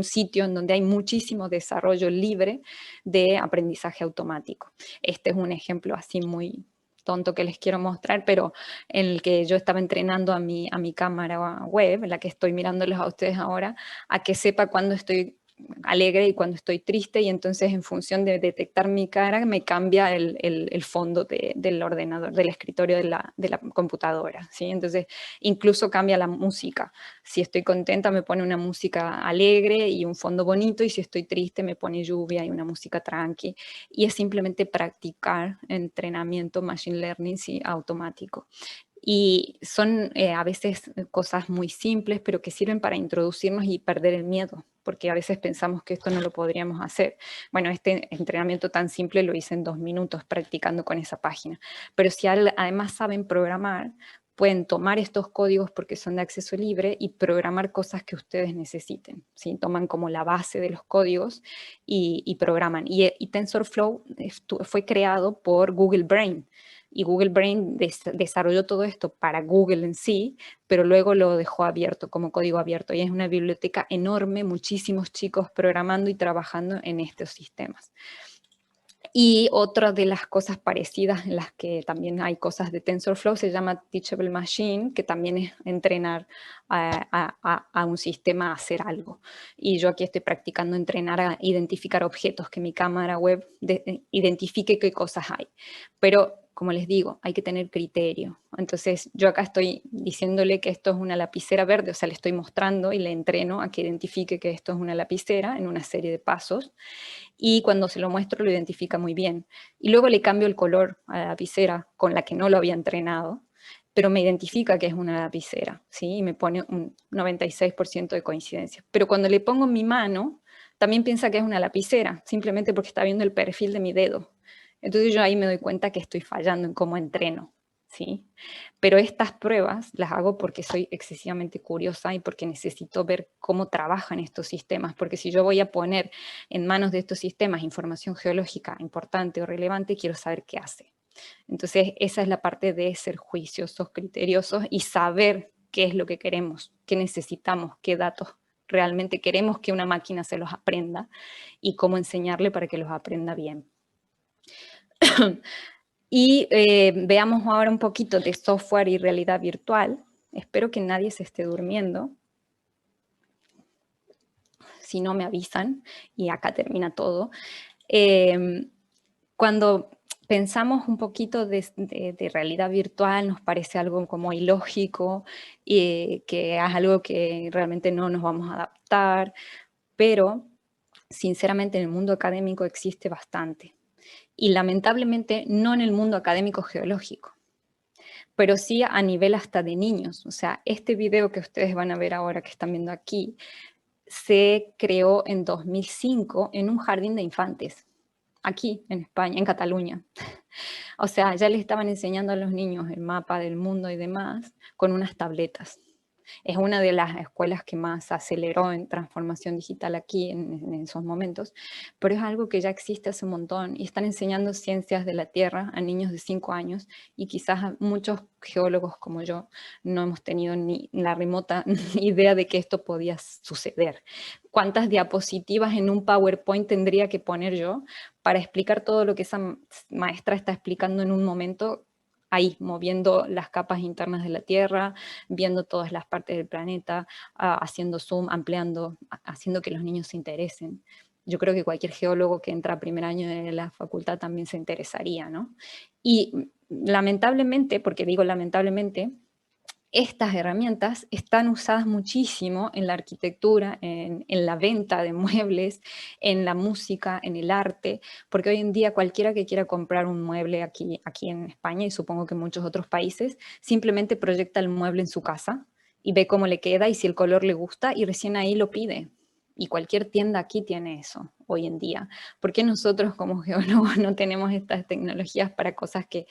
Speaker 1: sitio en donde hay muchísimo desarrollo libre de aprendizaje automático. Este es un ejemplo así muy tonto que les quiero mostrar, pero en el que yo estaba entrenando a mi cámara web, en la que estoy mirándolos a ustedes ahora, a que sepa cuándo estoy alegre y cuando estoy triste, y entonces en función de detectar mi cara me cambia el fondo del ordenador, del escritorio de la computadora, ¿sí? Entonces incluso cambia la música. Si estoy contenta me pone una música alegre y un fondo bonito, y si estoy triste me pone lluvia y una música tranqui, y es simplemente practicar entrenamiento machine learning, sí, automático. Y son a veces cosas muy simples, pero que sirven para introducirnos y perder el miedo, porque a veces pensamos que esto no lo podríamos hacer. Bueno, este entrenamiento tan simple lo hice en 2 minutos practicando con esa página. Pero si además saben programar, pueden tomar estos códigos porque son de acceso libre y programar cosas que ustedes necesiten, ¿sí? Toman como la base de los códigos y programan. Y TensorFlow fue creado por Google Brain, y Google Brain desarrolló todo esto para Google en sí, pero luego lo dejó abierto, como código abierto, y es una biblioteca enorme, muchísimos chicos programando y trabajando en estos sistemas. Y otra de las cosas parecidas en las que también hay cosas de TensorFlow se llama Teachable Machine, que también es entrenar a un sistema a hacer algo. Y yo aquí estoy practicando entrenar a identificar objetos, que mi cámara web identifique qué cosas hay. Pero, como les digo, hay que tener criterio. Entonces, yo acá estoy diciéndole que esto es una lapicera verde, o sea, le estoy mostrando y le entreno a que identifique que esto es una lapicera en una serie de pasos, y cuando se lo muestro lo identifica muy bien. Y luego le cambio el color a la lapicera con la que no lo había entrenado, pero me identifica que es una lapicera, ¿sí? Y me pone un 96% de coincidencia. Pero cuando le pongo mi mano, también piensa que es una lapicera, simplemente porque está viendo el perfil de mi dedo. Entonces yo ahí me doy cuenta que estoy fallando en cómo entreno, ¿sí? Pero estas pruebas las hago porque soy excesivamente curiosa y porque necesito ver cómo trabajan estos sistemas, porque si yo voy a poner en manos de estos sistemas información geológica importante o relevante, quiero saber qué hace. Entonces esa es la parte de ser juiciosos, criteriosos y saber qué es lo que queremos, qué necesitamos, qué datos realmente queremos que una máquina se los aprenda y cómo enseñarle para que los aprenda bien. Y veamos ahora un poquito de software y realidad virtual. Espero que nadie se esté durmiendo. Si no, me avisan y acá termina todo. Cuando pensamos un poquito de realidad virtual, nos parece algo como ilógico, que es algo que realmente no nos vamos a adaptar, pero sinceramente en el mundo académico existe bastante. Y lamentablemente no en el mundo académico geológico, pero sí a nivel hasta de niños. O sea, este video que ustedes van a ver ahora, que están viendo aquí, se creó en 2005 en un jardín de infantes, aquí en España, en Cataluña. O sea, ya les estaban enseñando a los niños el mapa del mundo y demás con unas tabletas. Es una de las escuelas que más aceleró en transformación digital aquí en esos momentos, pero es algo que ya existe hace un montón y están enseñando ciencias de la Tierra a niños de 5 años, y quizás muchos geólogos como yo no hemos tenido ni la remota idea de que esto podía suceder. ¿Cuántas diapositivas en un PowerPoint tendría que poner yo para explicar todo lo que esa maestra está explicando en un momento, ahí, moviendo las capas internas de la Tierra, viendo todas las partes del planeta, haciendo zoom, ampliando, haciendo que los niños se interesen? yo creo que cualquier geólogo que entra a primer año de la facultad también se interesaría, ¿no? Y lamentablemente, porque digo lamentablemente, estas herramientas están usadas muchísimo en la arquitectura, en la venta de muebles, en la música, en el arte, porque hoy en día cualquiera que quiera comprar un mueble aquí en España y supongo que en muchos otros países, simplemente proyecta el mueble en su casa y ve cómo le queda y si el color le gusta y recién ahí lo pide. Y cualquier tienda aquí tiene eso hoy en día. ¿Por qué nosotros como geólogos no tenemos estas tecnologías para cosas que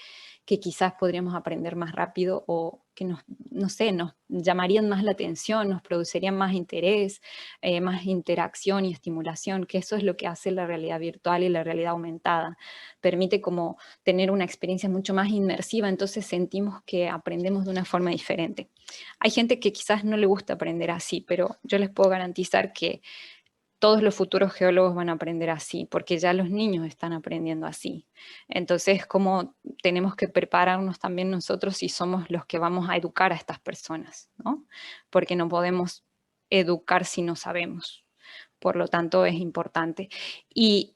Speaker 1: quizás podríamos aprender más rápido o que nos, no sé, nos llamarían más la atención, nos producirían más interés, más interacción y estimulación, que eso es lo que hace la realidad virtual y la realidad aumentada. Permite como tener una experiencia mucho más inmersiva, entonces sentimos que aprendemos de una forma diferente. Hay gente que quizás no le gusta aprender así, pero yo les puedo garantizar que todos los futuros geólogos van a aprender así, porque ya los niños están aprendiendo así. Entonces, ¿cómo tenemos que prepararnos también nosotros si somos los que vamos a educar a estas personas, ¿no? Porque no podemos educar si no sabemos. Por lo tanto, es importante. Y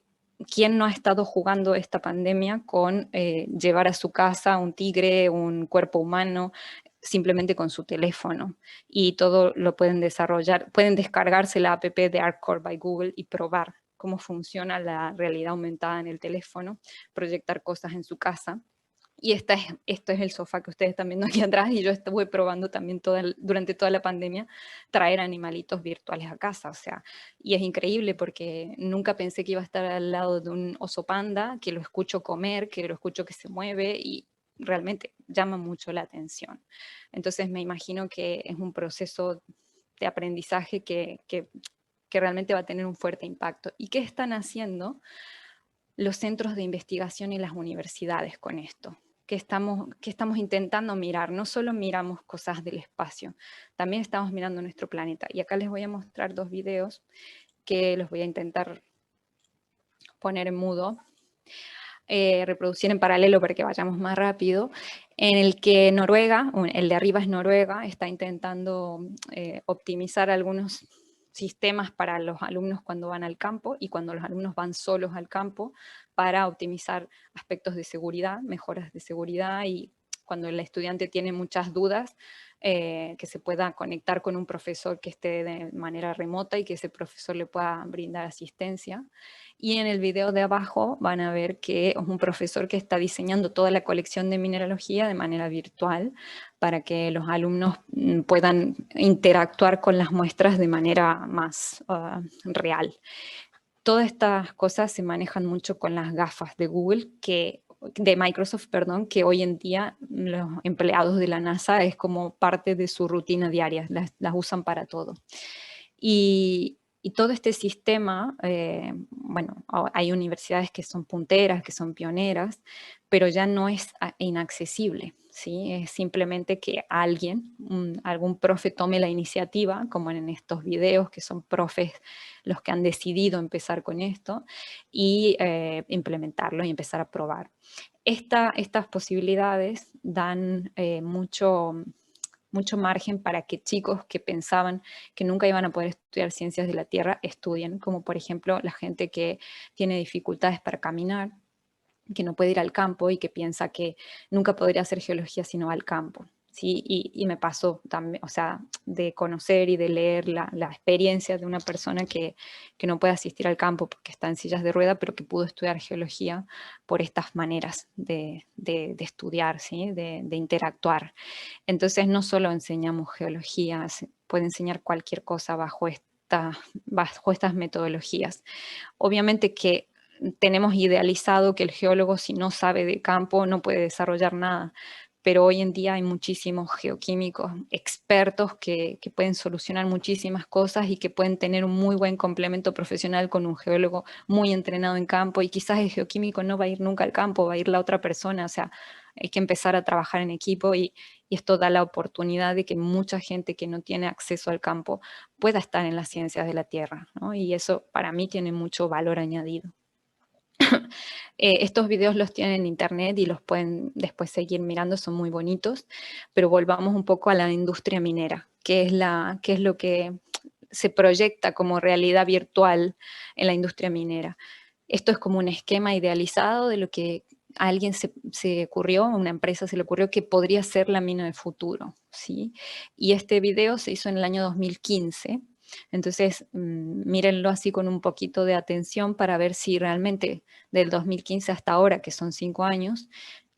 Speaker 1: ¿quién no ha estado jugando esta pandemia con llevar a su casa un tigre, un cuerpo humano, simplemente con su teléfono? Y todo lo pueden desarrollar, pueden descargarse la app de ArtCore by Google y probar cómo funciona la realidad aumentada en el teléfono, proyectar cosas en su casa. Y esto es el sofá que ustedes están viendo aquí atrás y yo estuve probando también durante toda la pandemia traer animalitos virtuales a casa, o sea, y es increíble porque nunca pensé que iba a estar al lado de un oso panda, que lo escucho comer, que lo escucho que se mueve y realmente llama mucho la atención. Entonces me imagino que es un proceso de aprendizaje que realmente va a tener un fuerte impacto. ¿Y qué están haciendo los centros de investigación y las universidades con esto? Que estamos intentando mirar, no solo miramos cosas del espacio, también estamos mirando nuestro planeta. Y acá les voy a mostrar dos videos que los voy a intentar poner en mudo, reproducir en paralelo para que vayamos más rápido, en el que Noruega, el de arriba es Noruega, está intentando optimizar algunos sistemas para los alumnos cuando van al campo y cuando los alumnos van solos al campo para optimizar aspectos de seguridad, mejoras de seguridad y cuando el estudiante tiene muchas dudas, que se pueda conectar con un profesor que esté de manera remota y que ese profesor le pueda brindar asistencia. Y en el video de abajo van a ver que es un profesor que está diseñando toda la colección de mineralogía de manera virtual para que los alumnos puedan interactuar con las muestras de manera más real. Todas estas cosas se manejan mucho con las gafas de Google, de Microsoft, perdón, que hoy en día los empleados de la NASA es como parte de su rutina diaria, las usan para todo. Y todo este sistema, bueno, hay universidades que son punteras, que son pioneras, pero ya no es inaccesible, ¿sí? Es simplemente que alguien, algún profe tome la iniciativa, como en estos videos, que son profes los que han decidido empezar con esto, y implementarlo y empezar a probar. Estas posibilidades dan mucho margen para que chicos que pensaban que nunca iban a poder estudiar ciencias de la Tierra estudien, como por ejemplo la gente que tiene dificultades para caminar, que no puede ir al campo y que piensa que nunca podría hacer geología si no va al campo. ¿Sí? Y me pasó también, o sea, de conocer y de leer la experiencia de una persona que no puede asistir al campo porque está en sillas de rueda, pero que pudo estudiar geología por estas maneras de estudiar, ¿sí? De interactuar. Entonces no solo enseñamos geología, se puede enseñar cualquier cosa bajo estas metodologías. Obviamente que tenemos idealizado que el geólogo, si no sabe de campo, no puede desarrollar nada, pero hoy en día hay muchísimos geoquímicos expertos que pueden solucionar muchísimas cosas y que pueden tener un muy buen complemento profesional con un geólogo muy entrenado en campo, y quizás el geoquímico no va a ir nunca al campo, va a ir la otra persona, o sea, hay que empezar a trabajar en equipo y esto da la oportunidad de que mucha gente que no tiene acceso al campo pueda estar en las ciencias de la Tierra, ¿no? Y eso para mí tiene mucho valor añadido. Estos videos los tienen en internet y los pueden después seguir mirando, son muy bonitos, pero volvamos un poco a la industria minera, que es lo que se proyecta como realidad virtual en la industria minera. Esto es como un esquema idealizado de lo que a alguien se ocurrió, a una empresa se le ocurrió que podría ser la mina del futuro, ¿sí? Y este video se hizo en el año 2015, entonces mírenlo así con un poquito de atención para ver si realmente del 2015 hasta ahora, que son 5 años,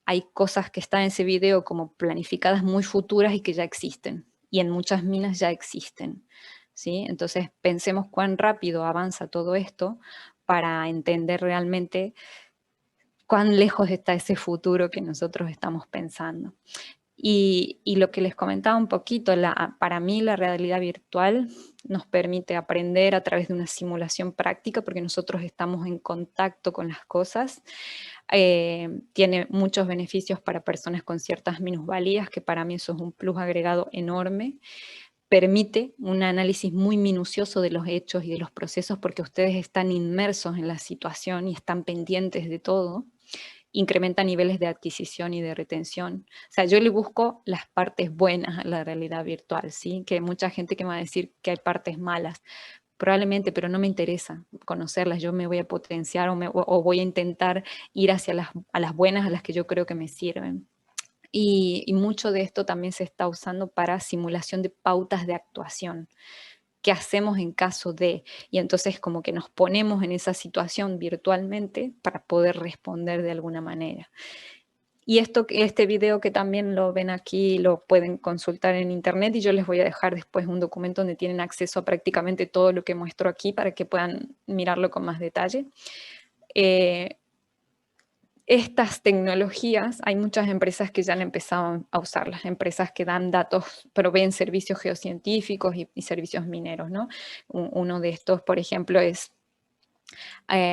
Speaker 1: hay cosas que están en ese video como planificadas muy futuras y que ya existen, y en muchas minas ya existen, ¿sí? Entonces pensemos cuán rápido avanza todo esto para entender realmente cuán lejos está ese futuro que nosotros estamos pensando. Y lo que les comentaba un poquito, para mí la realidad virtual nos permite aprender a través de una simulación práctica porque nosotros estamos en contacto con las cosas. Tiene muchos beneficios para personas con ciertas minusvalías, que para mí eso es un plus agregado enorme. Permite un análisis muy minucioso de los hechos y de los procesos porque ustedes están inmersos en la situación y están pendientes de todo. Incrementa niveles de adquisición y de retención. O sea, yo le busco las partes buenas a la realidad virtual, ¿sí? Que hay mucha gente que me va a decir que hay partes malas, probablemente, pero no me interesa conocerlas. Yo me voy a potenciar o voy a intentar ir hacia a las buenas, a las que yo creo que me sirven. Y mucho de esto también se está usando para simulación de pautas de actuación. ¿Qué hacemos en caso de? Y entonces como que nos ponemos en esa situación virtualmente para poder responder de alguna manera. Y este video que también lo ven aquí, lo pueden consultar en internet y yo les voy a dejar después un documento donde tienen acceso a prácticamente todo lo que muestro aquí para que puedan mirarlo con más detalle. Estas tecnologías, hay muchas empresas que ya han empezado a usarlas, empresas que dan datos, proveen servicios geocientíficos y servicios mineros, ¿no? Uno de estos, por ejemplo, es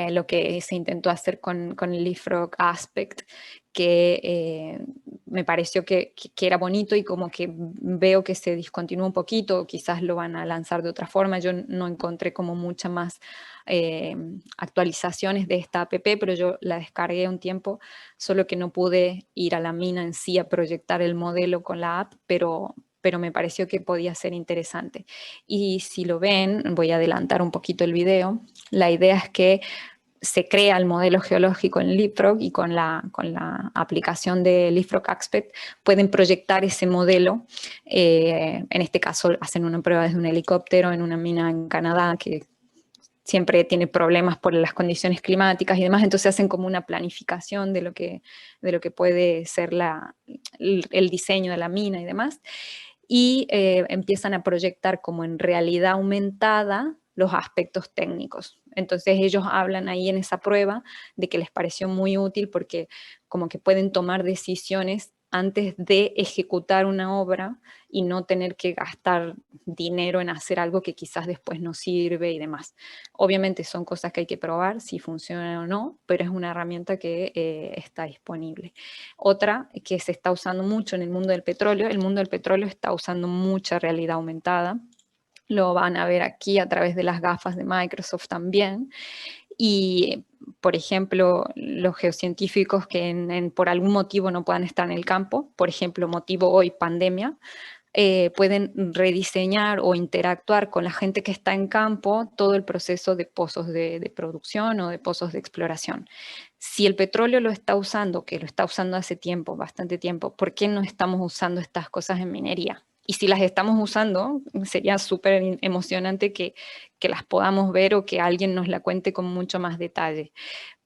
Speaker 1: lo que se intentó hacer con el Leapfrog Aspect, que me pareció que era bonito y como que veo que se discontinúa un poquito, quizás lo van a lanzar de otra forma. Yo no encontré como muchas más actualizaciones de esta app, pero yo la descargué un tiempo, solo que no pude ir a la mina en sí a proyectar el modelo con la app, pero me pareció que podía ser interesante. Y si lo ven, voy a adelantar un poquito el video. La idea es que se crea el modelo geológico en Leapfrog y con la aplicación de Leapfrog Aspect pueden proyectar ese modelo. En este caso hacen una prueba desde un helicóptero en una mina en Canadá que siempre tiene problemas por las condiciones climáticas y demás, entonces hacen como una planificación de lo que puede ser el diseño de la mina y demás, y empiezan a proyectar como en realidad aumentada los aspectos técnicos. Entonces ellos hablan ahí en esa prueba de que les pareció muy útil porque como que pueden tomar decisiones antes de ejecutar una obra y no tener que gastar dinero en hacer algo que quizás después no sirve y demás. Obviamente son cosas que hay que probar si funcionan o no, pero es una herramienta que está disponible. Otra que se está usando mucho en el mundo del petróleo está usando mucha realidad aumentada. Lo van a ver aquí a través de las gafas de Microsoft también. Y, por ejemplo, los geocientíficos que por algún motivo no puedan estar en el campo, por ejemplo, motivo hoy pandemia, pueden rediseñar o interactuar con la gente que está en campo todo el proceso de pozos de producción o de pozos de exploración. Si el petróleo lo está usando, que lo está usando hace tiempo, bastante tiempo, ¿por qué no estamos usando estas cosas en minería? Y si las estamos usando, sería súper emocionante que las podamos ver o que alguien nos la cuente con mucho más detalle.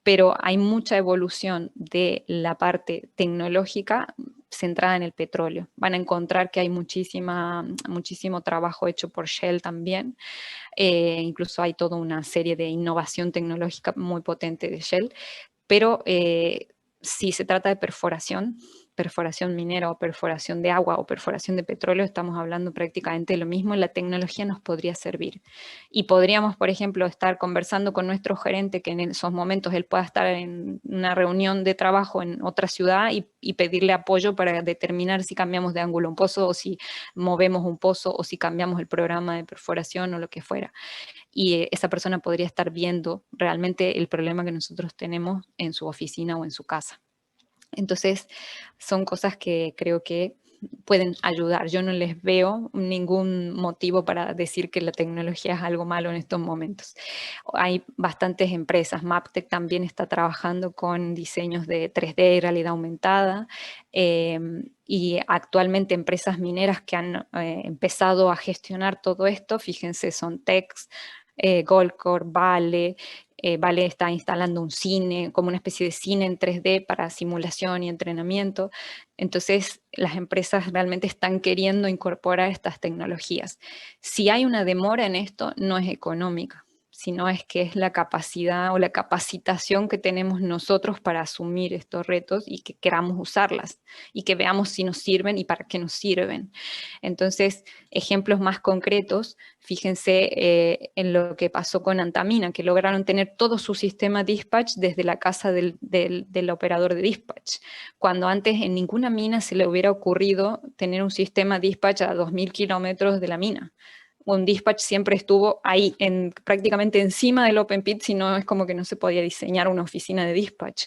Speaker 1: Pero hay mucha evolución de la parte tecnológica centrada en el petróleo. Van a encontrar que hay muchísimo trabajo hecho por Shell también. Incluso hay toda una serie de innovación tecnológica muy potente de Shell. Pero si se trata de perforación minera o perforación de agua o perforación de petróleo, estamos hablando prácticamente de lo mismo y la tecnología nos podría servir. Y podríamos, por ejemplo, estar conversando con nuestro gerente, que en esos momentos él pueda estar en una reunión de trabajo en otra ciudad y pedirle apoyo para determinar si cambiamos de ángulo un pozo o si movemos un pozo o si cambiamos el programa de perforación o lo que fuera. Y esa persona podría estar viendo realmente el problema que nosotros tenemos en su oficina o en su casa. Entonces, son cosas que creo que pueden ayudar. Yo no les veo ningún motivo para decir que la tecnología es algo malo en estos momentos. Hay bastantes empresas, Maptec también está trabajando con diseños de 3D, realidad aumentada, y actualmente empresas mineras que han empezado a gestionar todo esto, fíjense, son Tex, Goldcorp, Vale. Vale está instalando un cine, como una especie de cine en 3D para simulación y entrenamiento. Entonces, las empresas realmente están queriendo incorporar estas tecnologías. Si hay una demora en esto, no es económica, sino es que es la capacidad o la capacitación que tenemos nosotros para asumir estos retos y que queramos usarlas y que veamos si nos sirven y para qué nos sirven. Entonces, ejemplos más concretos, fíjense en lo que pasó con Antamina, que lograron tener todo su sistema dispatch desde la casa del operador de dispatch, cuando antes en ninguna mina se le hubiera ocurrido tener un sistema dispatch a 2000 kilómetros de la mina. Un dispatch siempre estuvo ahí, prácticamente encima del Open Pit, si no es como que no se podía diseñar una oficina de dispatch.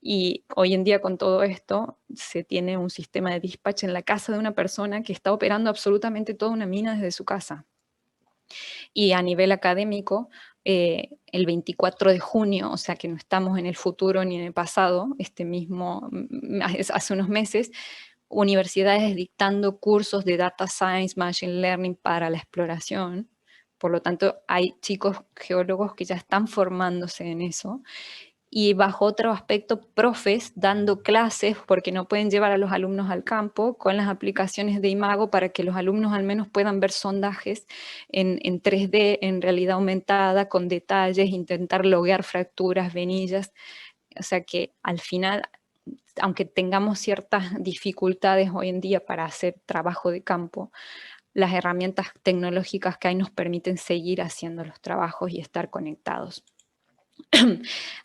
Speaker 1: Y hoy en día con todo esto se tiene un sistema de dispatch en la casa de una persona que está operando absolutamente toda una mina desde su casa. Y a nivel académico, el 24 de junio, o sea que no estamos en el futuro ni en el pasado, hace unos meses, universidades dictando cursos de Data Science, Machine Learning para la exploración. Por lo tanto, hay chicos geólogos que ya están formándose en eso. Y bajo otro aspecto, profes dando clases, porque no pueden llevar a los alumnos al campo, con las aplicaciones de Imago para que los alumnos al menos puedan ver sondajes en 3D, en realidad aumentada, con detalles, intentar loguear fracturas, venillas. O sea que al final, aunque tengamos ciertas dificultades hoy en día para hacer trabajo de campo, las herramientas tecnológicas que hay nos permiten seguir haciendo los trabajos y estar conectados.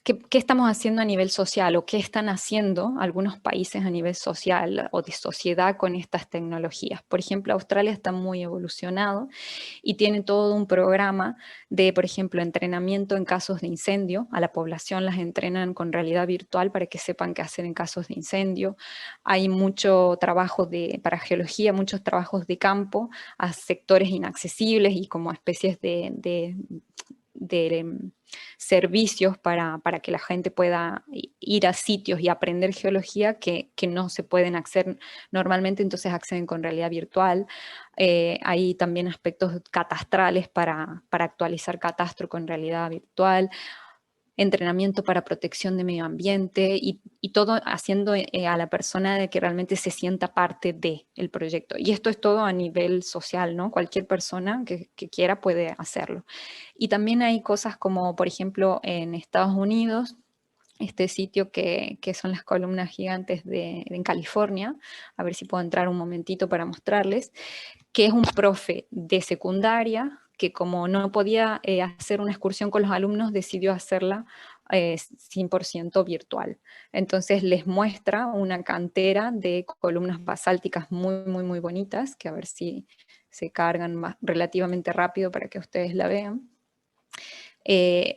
Speaker 1: ¿Qué estamos haciendo a nivel social o qué están haciendo algunos países a nivel social o de sociedad con estas tecnologías? Por ejemplo, Australia está muy evolucionado y tiene todo un programa de, por ejemplo, entrenamiento en casos de incendio. A la población las entrenan con realidad virtual para que sepan qué hacer en casos de incendio. Hay mucho trabajo para geología, muchos trabajos de campo a sectores inaccesibles y como especies de servicios para que la gente pueda ir a sitios y aprender geología que no se pueden acceder normalmente, entonces acceden con realidad virtual. Hay también aspectos catastrales para actualizar catastro con realidad virtual, entrenamiento para protección de medio ambiente y todo haciendo a la persona de que realmente se sienta parte del proyecto. Y esto es todo a nivel social, ¿no? Cualquier persona que quiera puede hacerlo. Y también hay cosas como, por ejemplo, en Estados Unidos, este sitio que son las columnas gigantes en California, a ver si puedo entrar un momentito para mostrarles, que es un profe de secundaria que como no podía hacer una excursión con los alumnos, decidió hacerla 100% virtual. Entonces les muestra una cantera de columnas basálticas muy, muy, muy bonitas, que a ver si se cargan relativamente rápido para que ustedes la vean.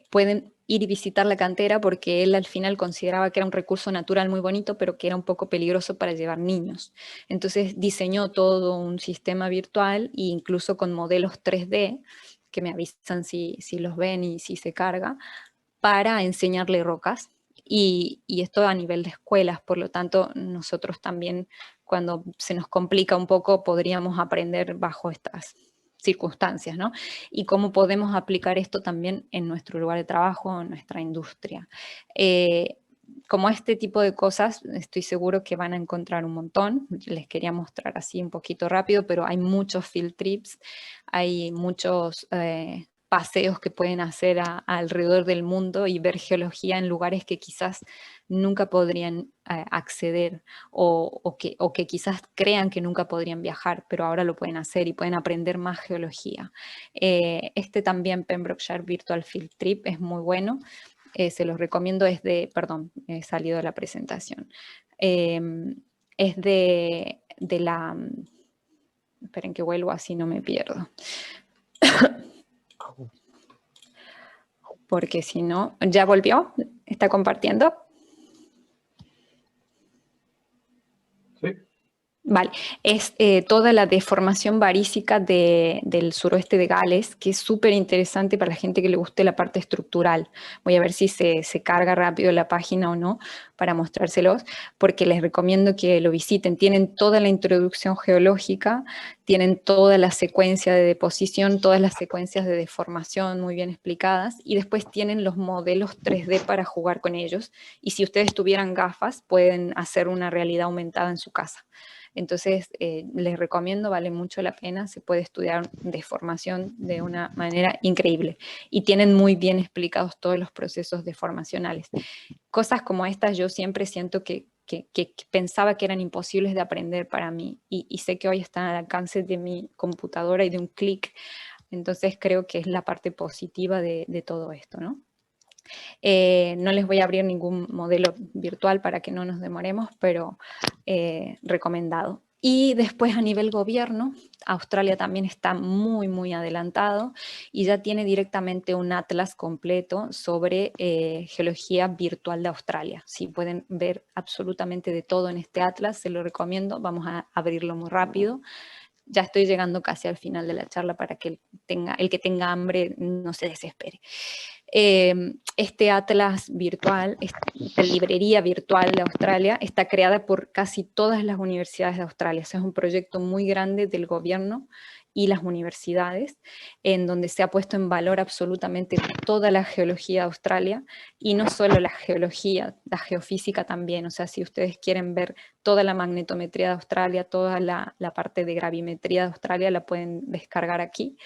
Speaker 1: Pueden ir y visitar la cantera porque él al final consideraba que era un recurso natural muy bonito, pero que era un poco peligroso para llevar niños. Entonces diseñó todo un sistema virtual e incluso con modelos 3D, que me avisan si los ven y si se carga, para enseñarle rocas. Y esto a nivel de escuelas, por lo tanto, nosotros también, cuando se nos complica un poco, podríamos aprender bajo estas circunstancias, ¿no? Y cómo podemos aplicar esto también en nuestro lugar de trabajo, en nuestra industria. Como este tipo de cosas, estoy seguro que van a encontrar un montón. Les quería mostrar así un poquito rápido, pero hay muchos field trips, hay muchos paseos que pueden hacer alrededor del mundo y ver geología en lugares que quizás nunca podrían acceder o que quizás crean que nunca podrían viajar, pero ahora lo pueden hacer y pueden aprender más geología. Este también Pembrokeshire Virtual Field Trip es muy bueno. Se los recomiendo, perdón, he salido de la presentación. Es de la... Esperen que vuelvo, así no me pierdo. Porque si no, ¿ya volvió? ¿Está compartiendo?
Speaker 2: Sí.
Speaker 1: Vale, es toda la deformación varísica del suroeste de Gales, que es súper interesante para la gente que le guste la parte estructural. Voy a ver si se carga rápido la página o no para mostrárselos, porque les recomiendo que lo visiten. Tienen toda la introducción geológica, tienen toda la secuencia de deposición, todas las secuencias de deformación muy bien explicadas, y después tienen los modelos 3D para jugar con ellos. Y si ustedes tuvieran gafas, pueden hacer una realidad aumentada en su casa. Entonces, les recomiendo, vale mucho la pena, se puede estudiar deformación de una manera increíble y tienen muy bien explicados todos los procesos deformacionales. Cosas como estas yo siempre siento que pensaba que eran imposibles de aprender para mí y sé que hoy están al alcance de mi computadora y de un clic, entonces creo que es la parte positiva de todo esto, ¿no? No les voy a abrir ningún modelo virtual para que no nos demoremos, pero recomendado. Y después a nivel gobierno, Australia también está muy, muy adelantado y ya tiene directamente un atlas completo sobre geología virtual de Australia. Si pueden ver absolutamente de todo en este atlas, se lo recomiendo. Vamos a abrirlo muy rápido. Ya estoy llegando casi al final de la charla para que el que tenga hambre no se desespere. Este atlas virtual, esta librería virtual de Australia, está creada por casi todas las universidades de Australia. O sea, es un proyecto muy grande del gobierno y las universidades, en donde se ha puesto en valor absolutamente toda la geología de Australia, y no solo la geología, la geofísica también. O sea, si ustedes quieren ver toda la magnetometría de Australia, toda la parte de gravimetría de Australia, la pueden descargar aquí.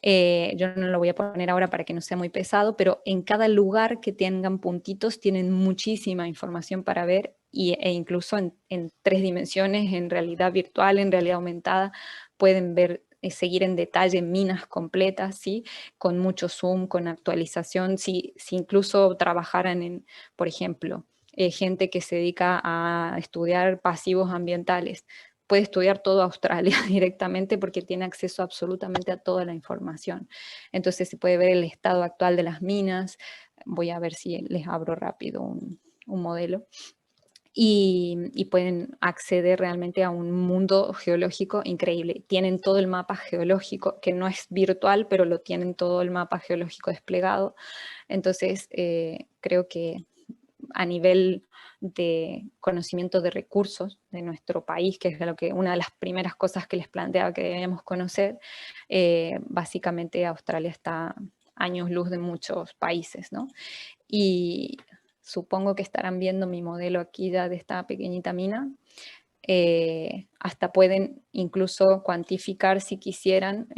Speaker 1: Yo no lo voy a poner ahora para que no sea muy pesado, pero en cada lugar que tengan puntitos tienen muchísima información para ver e incluso en 3 dimensiones, en realidad virtual, en realidad aumentada, pueden ver, seguir en detalle minas completas, ¿sí? Con mucho zoom, con actualización, si incluso trabajaran en, por ejemplo, gente que se dedica a estudiar pasivos ambientales, puede estudiar todo Australia directamente porque tiene acceso absolutamente a toda la información. Entonces se puede ver el estado actual de las minas. Voy a ver si les abro rápido un modelo. Y pueden acceder realmente a un mundo geológico increíble. Tienen todo el mapa geológico, que no es virtual, pero lo tienen todo el mapa geológico desplegado. Entonces, creo que a nivel de conocimiento de recursos de nuestro país, que es una de las primeras cosas que les planteaba que debíamos conocer, básicamente Australia está años luz de muchos países, ¿no? Y supongo que estarán viendo mi modelo aquí ya de esta pequeñita mina. Hasta pueden incluso cuantificar, si quisieran,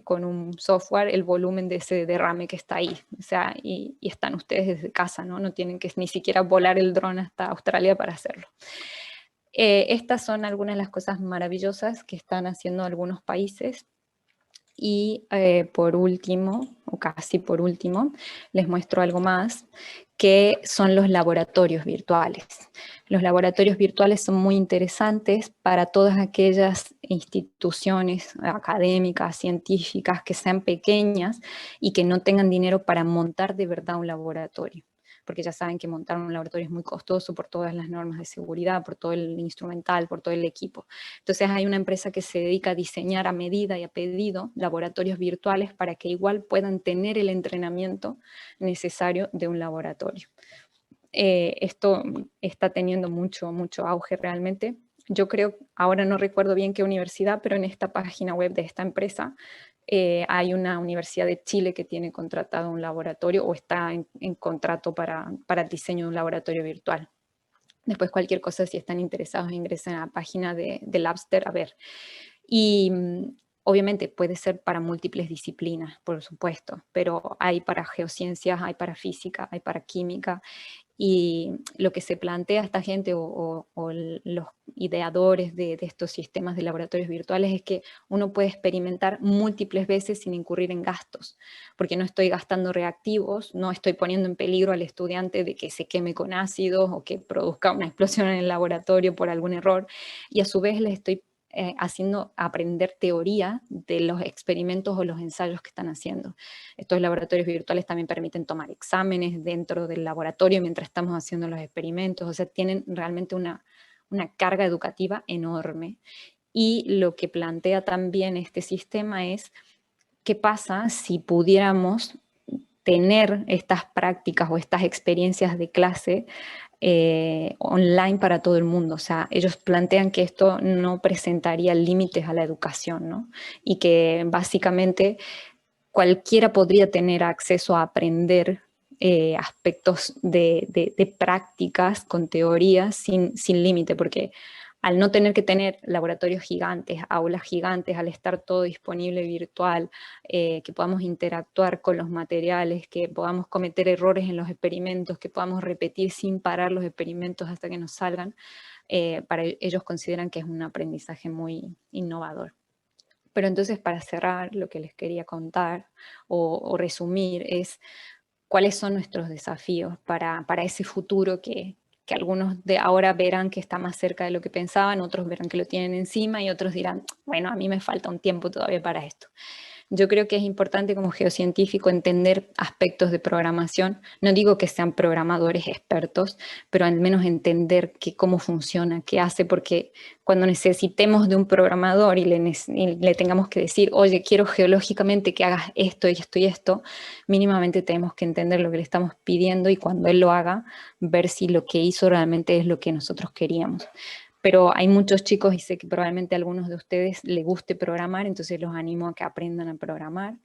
Speaker 1: con un software el volumen de ese derrame que está ahí. O sea, y están ustedes desde casa, ¿no? No tienen que ni siquiera volar el dron hasta Australia para hacerlo. Estas son algunas de las cosas maravillosas que están haciendo algunos países. Y por último, o casi por último, les muestro algo más, que son los laboratorios virtuales. Los laboratorios virtuales son muy interesantes para todas aquellas instituciones académicas, científicas, que sean pequeñas y que no tengan dinero para montar de verdad un laboratorio. Porque ya saben que montar un laboratorio es muy costoso por todas las normas de seguridad, por todo el instrumental, por todo el equipo. Entonces hay una empresa que se dedica a diseñar a medida y a pedido laboratorios virtuales para que igual puedan tener el entrenamiento necesario de un laboratorio. Esto está teniendo mucho, mucho auge realmente. Yo creo, ahora no recuerdo bien qué universidad, pero en esta página web de esta empresa hay una universidad de Chile que tiene contratado un laboratorio o está en contrato para el diseño de un laboratorio virtual. Después cualquier cosa, si están interesados, ingresen a la página de Labster a ver. Y obviamente puede ser para múltiples disciplinas, por supuesto, pero hay para geociencias, hay para física, hay para química, y lo que se plantea esta gente o los ideadores de estos sistemas de laboratorios virtuales es que uno puede experimentar múltiples veces sin incurrir en gastos, porque no estoy gastando reactivos, no estoy poniendo en peligro al estudiante de que se queme con ácidos o que produzca una explosión en el laboratorio por algún error, y a su vez les estoy haciendo aprender teoría de los experimentos o los ensayos que están haciendo. Estos laboratorios virtuales también permiten tomar exámenes dentro del laboratorio mientras estamos haciendo los experimentos, o sea, tienen realmente una una carga educativa enorme. Y lo que plantea también este sistema es, ¿qué pasa si pudiéramos tener estas prácticas o estas experiencias de clase online para todo el mundo? O sea, ellos plantean que esto no presentaría límites a la educación, ¿no? Y que básicamente cualquiera podría tener acceso a aprender aspectos de prácticas con teorías sin límite, porque al no tener que tener laboratorios gigantes, aulas gigantes, al estar todo disponible virtual, que podamos interactuar con los materiales, que podamos cometer errores en los experimentos, que podamos repetir sin parar los experimentos hasta que nos salgan, para ellos consideran que es un aprendizaje muy innovador. Pero entonces, para cerrar, lo que les quería contar o resumir es cuáles son nuestros desafíos para ese futuro que algunos de ahora verán que está más cerca de lo que pensaban, otros verán que lo tienen encima y otros dirán, bueno, a mí me falta un tiempo todavía para esto. Yo creo que es importante como geocientífico entender aspectos de programación. No digo que sean programadores expertos, pero al menos entender cómo funciona, qué hace, porque cuando necesitemos de un programador y le tengamos que decir, oye, quiero geológicamente que hagas esto y esto y esto, mínimamente tenemos que entender lo que le estamos pidiendo y cuando él lo haga, ver si lo que hizo realmente es lo que nosotros queríamos. Pero hay muchos chicos y sé que probablemente a algunos de ustedes les guste programar, entonces los animo a que aprendan a programar.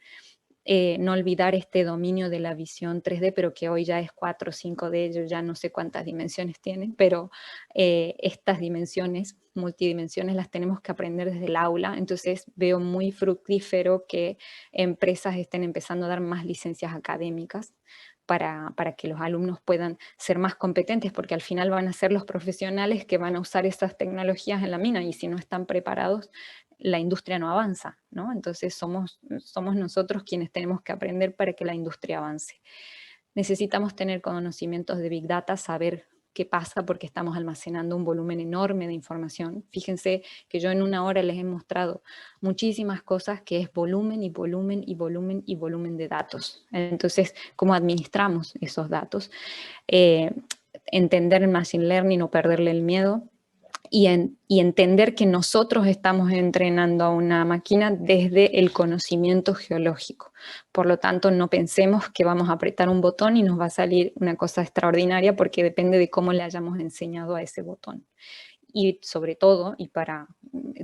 Speaker 1: No olvidar este dominio de la visión 3D, pero que hoy ya es 4 o 5 de ellos, ya no sé cuántas dimensiones tienen, pero estas dimensiones, multidimensiones, las tenemos que aprender desde el aula, entonces veo muy fructífero que empresas estén empezando a dar más licencias académicas para que los alumnos puedan ser más competentes, porque al final van a ser los profesionales que van a usar esas tecnologías en la mina, y si no están preparados, la industria no avanza, ¿no? Entonces somos nosotros quienes tenemos que aprender para que la industria avance. Necesitamos tener conocimientos de Big Data, saber qué pasa porque estamos almacenando un volumen enorme de información. Fíjense que yo en una hora les he mostrado muchísimas cosas que es volumen y volumen y volumen y volumen de datos. Entonces, ¿cómo administramos esos datos? Entender el Machine Learning, no perderle el miedo, y entender que nosotros estamos entrenando a una máquina desde el conocimiento geológico. Por lo tanto, no pensemos que vamos a apretar un botón y nos va a salir una cosa extraordinaria, porque depende de cómo le hayamos enseñado a ese botón. Y sobre todo, y para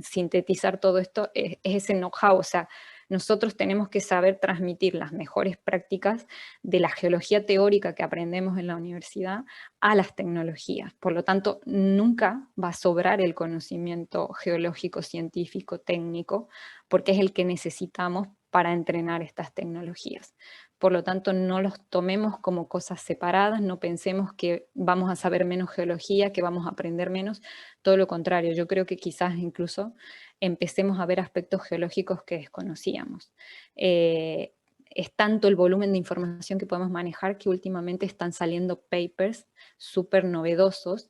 Speaker 1: sintetizar todo esto, es ese know-how, o sea, nosotros tenemos que saber transmitir las mejores prácticas de la geología teórica que aprendemos en la universidad a las tecnologías. Por lo tanto, nunca va a sobrar el conocimiento geológico, científico, técnico, porque es el que necesitamos para entrenar estas tecnologías. Por lo tanto, no los tomemos como cosas separadas, no pensemos que vamos a saber menos geología, que vamos a aprender menos, todo lo contrario. Yo creo que quizás incluso empecemos a ver aspectos geológicos que desconocíamos. Es tanto el volumen de información que podemos manejar que últimamente están saliendo papers súper novedosos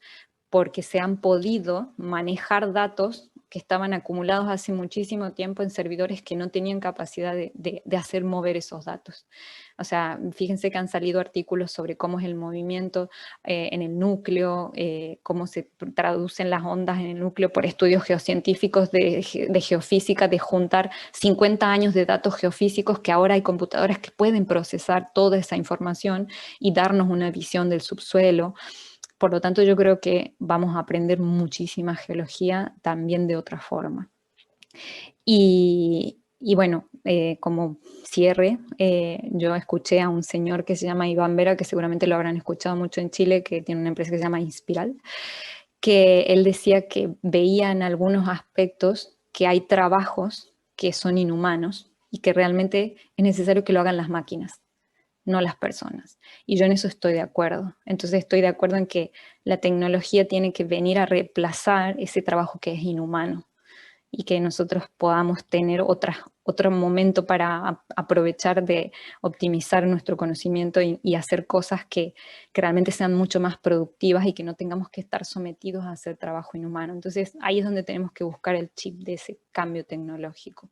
Speaker 1: porque se han podido manejar datos que estaban acumulados hace muchísimo tiempo en servidores que no tenían capacidad de hacer mover esos datos. O sea, fíjense que han salido artículos sobre cómo es el movimiento en el núcleo, cómo se traducen las ondas en el núcleo por estudios geocientíficos de geofísica, de juntar 50 años de datos geofísicos, que ahora hay computadoras que pueden procesar toda esa información y darnos una visión del subsuelo. Por lo tanto, yo creo que vamos a aprender muchísima geología también de otra forma. Y bueno, como cierre, yo escuché a un señor que se llama Iván Vera, que seguramente lo habrán escuchado mucho en Chile, que tiene una empresa que se llama Inspiral, que él decía que veía en algunos aspectos que hay trabajos que son inhumanos y que realmente es necesario que lo hagan las máquinas, no las personas. Y yo en eso estoy de acuerdo. Entonces estoy de acuerdo en que la tecnología tiene que venir a reemplazar ese trabajo que es inhumano y que nosotros podamos tener otro momento para aprovechar de optimizar nuestro conocimiento y hacer cosas que realmente sean mucho más productivas y que no tengamos que estar sometidos a hacer trabajo inhumano. Entonces ahí es donde tenemos que buscar el chip de ese cambio tecnológico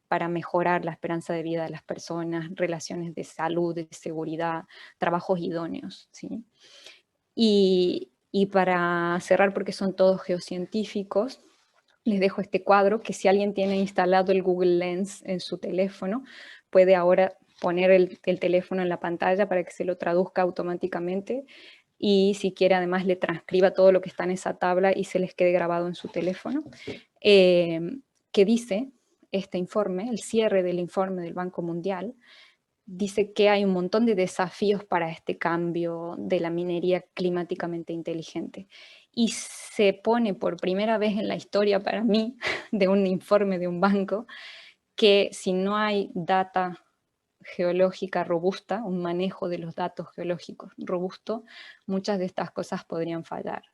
Speaker 1: para mejorar la esperanza de vida de las personas, relaciones de salud, de seguridad, trabajos idóneos, ¿sí? Y Y para cerrar, porque son todos geocientíficos, les dejo este cuadro que si alguien tiene instalado el Google Lens en su teléfono, puede ahora poner el teléfono en la pantalla para que se lo traduzca automáticamente, y si quiere además le transcriba todo lo que está en esa tabla y se les quede grabado en su teléfono. Que dice este informe, el cierre del informe del Banco Mundial, dice que hay un montón de desafíos para este cambio de la minería climáticamente inteligente. Y se pone por primera vez en la historia para mí de un informe de un banco que si no hay data geológica robusta, un manejo de los datos geológicos robusto, muchas de estas cosas podrían fallar.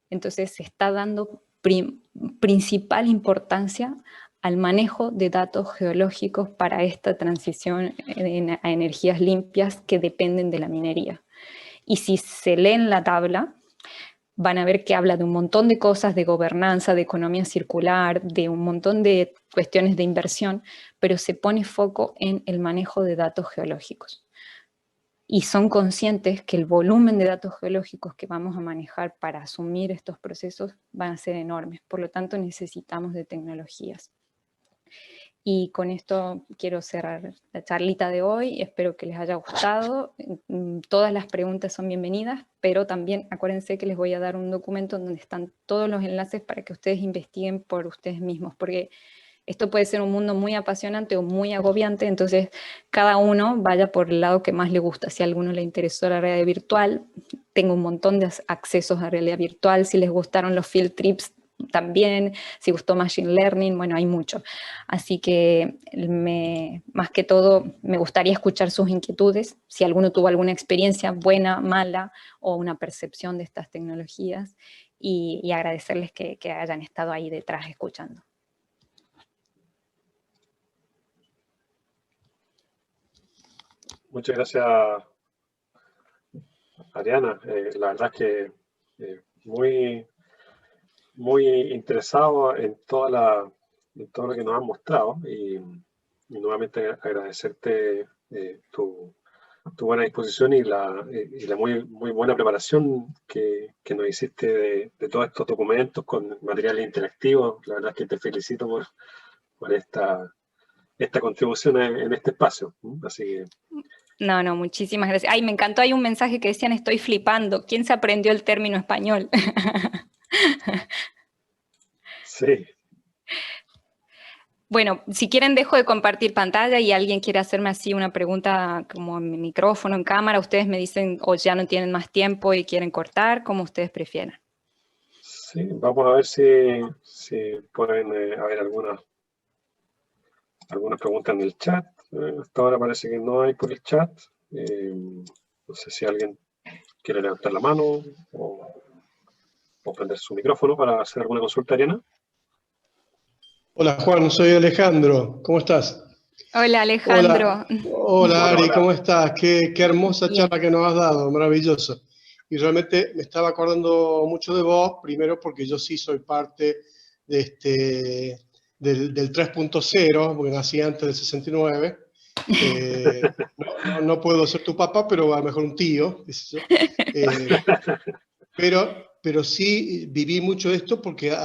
Speaker 1: Entonces se está dando principal importancia al manejo de datos geológicos para esta transición a energías limpias que dependen de la minería. Y si se leen la tabla, van a ver que habla de un montón de cosas, de gobernanza, de economía circular, de un montón de cuestiones de inversión, pero se pone foco en el manejo de datos geológicos. Y son conscientes que el volumen de datos geológicos que vamos a manejar para asumir estos procesos van a ser enormes. Por lo tanto, necesitamos de tecnologías. Y con esto quiero cerrar la charlita de hoy. Espero que les haya gustado. Todas las preguntas son bienvenidas, pero también acuérdense que les voy a dar un documento donde están todos los enlaces para que ustedes investiguen por ustedes mismos, porque esto puede ser un mundo muy apasionante o muy agobiante, entonces cada uno vaya por el lado que más le gusta. Si a alguno le interesó la realidad virtual, tengo un montón de accesos a realidad virtual. Si les gustaron los field trips, también. Si gustó Machine Learning, bueno, hay mucho. Así que más que todo me gustaría escuchar sus inquietudes, si alguno tuvo alguna experiencia buena, mala o una percepción de estas tecnologías, y agradecerles que hayan estado ahí detrás escuchando.
Speaker 2: Muchas gracias, Ariana. La verdad es que muy, muy interesado en todo lo que nos has mostrado, y nuevamente agradecerte tu buena disposición y la muy, muy buena preparación que nos hiciste de todos estos documentos con materiales interactivos. La verdad es que te felicito por esta contribución en este espacio. Así que...
Speaker 1: No, muchísimas gracias. Ay, me encantó, hay un mensaje que decían, estoy flipando. ¿Quién se aprendió el término español?
Speaker 2: Sí.
Speaker 1: Bueno, si quieren dejo de compartir pantalla y alguien quiere hacerme así una pregunta como en mi micrófono, en cámara, ustedes me dicen o ya no tienen más tiempo y quieren cortar, como ustedes prefieran.
Speaker 2: Sí, vamos a ver si pueden haber algunas preguntas en el chat. Hasta ahora parece que no hay por el chat. No sé si alguien quiere levantar la mano o prender su micrófono para hacer alguna consulta, Ariana.
Speaker 3: Hola Juan, soy Alejandro. ¿Cómo estás?
Speaker 1: Hola Alejandro.
Speaker 3: Hola Ari, ¿cómo estás? Qué hermosa
Speaker 1: Bien.
Speaker 3: charla que nos has dado, maravilloso. Y realmente me estaba acordando mucho de vos, primero porque yo sí soy parte de del 3.0, porque nací antes del 69. No puedo ser tu papá, pero a lo mejor un tío, qué sé yo. Pero sí viví mucho esto porque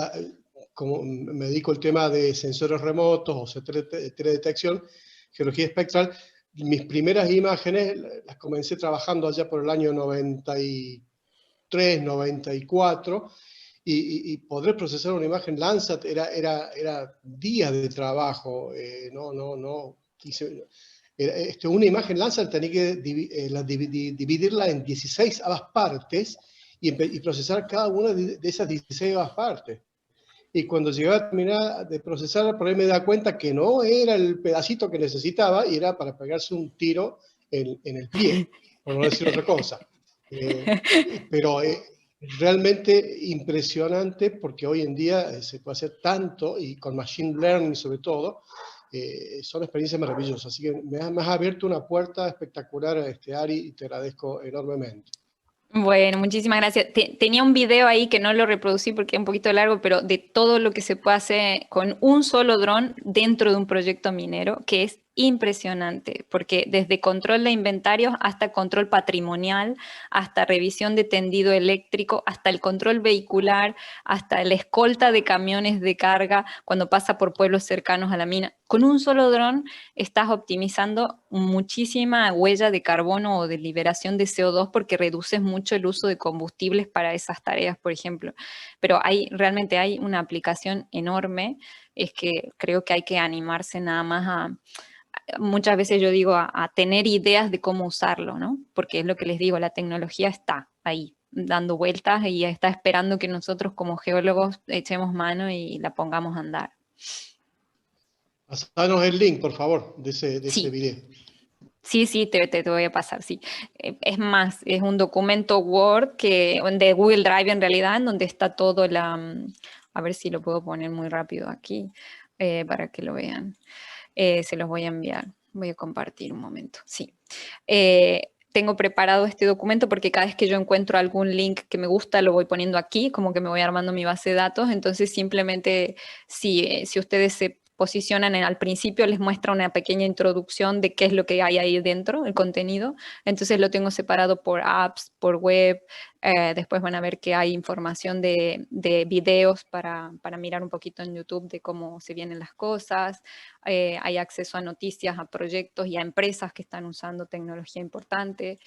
Speaker 3: como me dedico al tema de sensores remotos o teledetección, geología espectral, mis primeras imágenes las comencé trabajando allá por el año 93, 94, y poder procesar una imagen Landsat era días de trabajo. Una imagen Landsat tenía que dividirla en 16 partes y procesar cada una de esas 16 partes. Y cuando llegaba a terminar de procesar, por ahí me da cuenta que no era el pedacito que necesitaba y era para pegarse un tiro en el pie, por no decir otra cosa. Pero realmente impresionante, porque hoy en día se puede hacer tanto, y con Machine Learning sobre todo, son experiencias maravillosas. Así que me has abierto una puerta espectacular, Ari, y te agradezco enormemente.
Speaker 1: Bueno, muchísimas gracias. Tenía un video ahí que no lo reproducí porque es un poquito largo, pero de todo lo que se puede hacer con un solo dron dentro de un proyecto minero, que es impresionante, porque desde control de inventarios hasta control patrimonial, hasta revisión de tendido eléctrico, hasta el control vehicular, hasta la escolta de camiones de carga cuando pasa por pueblos cercanos a la mina. Con un solo dron estás optimizando muchísima huella de carbono o de liberación de CO2 porque reduces mucho el uso de combustibles para esas tareas, por ejemplo. Pero realmente hay una aplicación enorme, es que creo que hay que animarse nada más muchas veces yo digo, a tener ideas de cómo usarlo, ¿no? Porque es lo que les digo, la tecnología está ahí, dando vueltas y está esperando que nosotros como geólogos echemos mano y la pongamos a andar.
Speaker 3: Pasanos el link, por favor, de ese
Speaker 1: Sí.
Speaker 3: video.
Speaker 1: Sí, te voy a pasar, sí. Es más, es un documento Word de Google Drive en realidad, en donde está todo a ver si lo puedo poner muy rápido aquí, para que lo vean. Se los voy a enviar. Voy a compartir un momento. Sí. Tengo preparado este documento porque cada vez que yo encuentro algún link que me gusta, lo voy poniendo aquí, como que me voy armando mi base de datos. Entonces, simplemente, si ustedes se posicionan al principio, les muestra una pequeña introducción de qué es lo que hay ahí dentro, el contenido. Entonces, lo tengo separado por apps, por web. Después van a ver que hay información de videos para mirar un poquito en YouTube de cómo se vienen las cosas. Hay acceso a noticias, a proyectos y a empresas que están usando tecnología importante.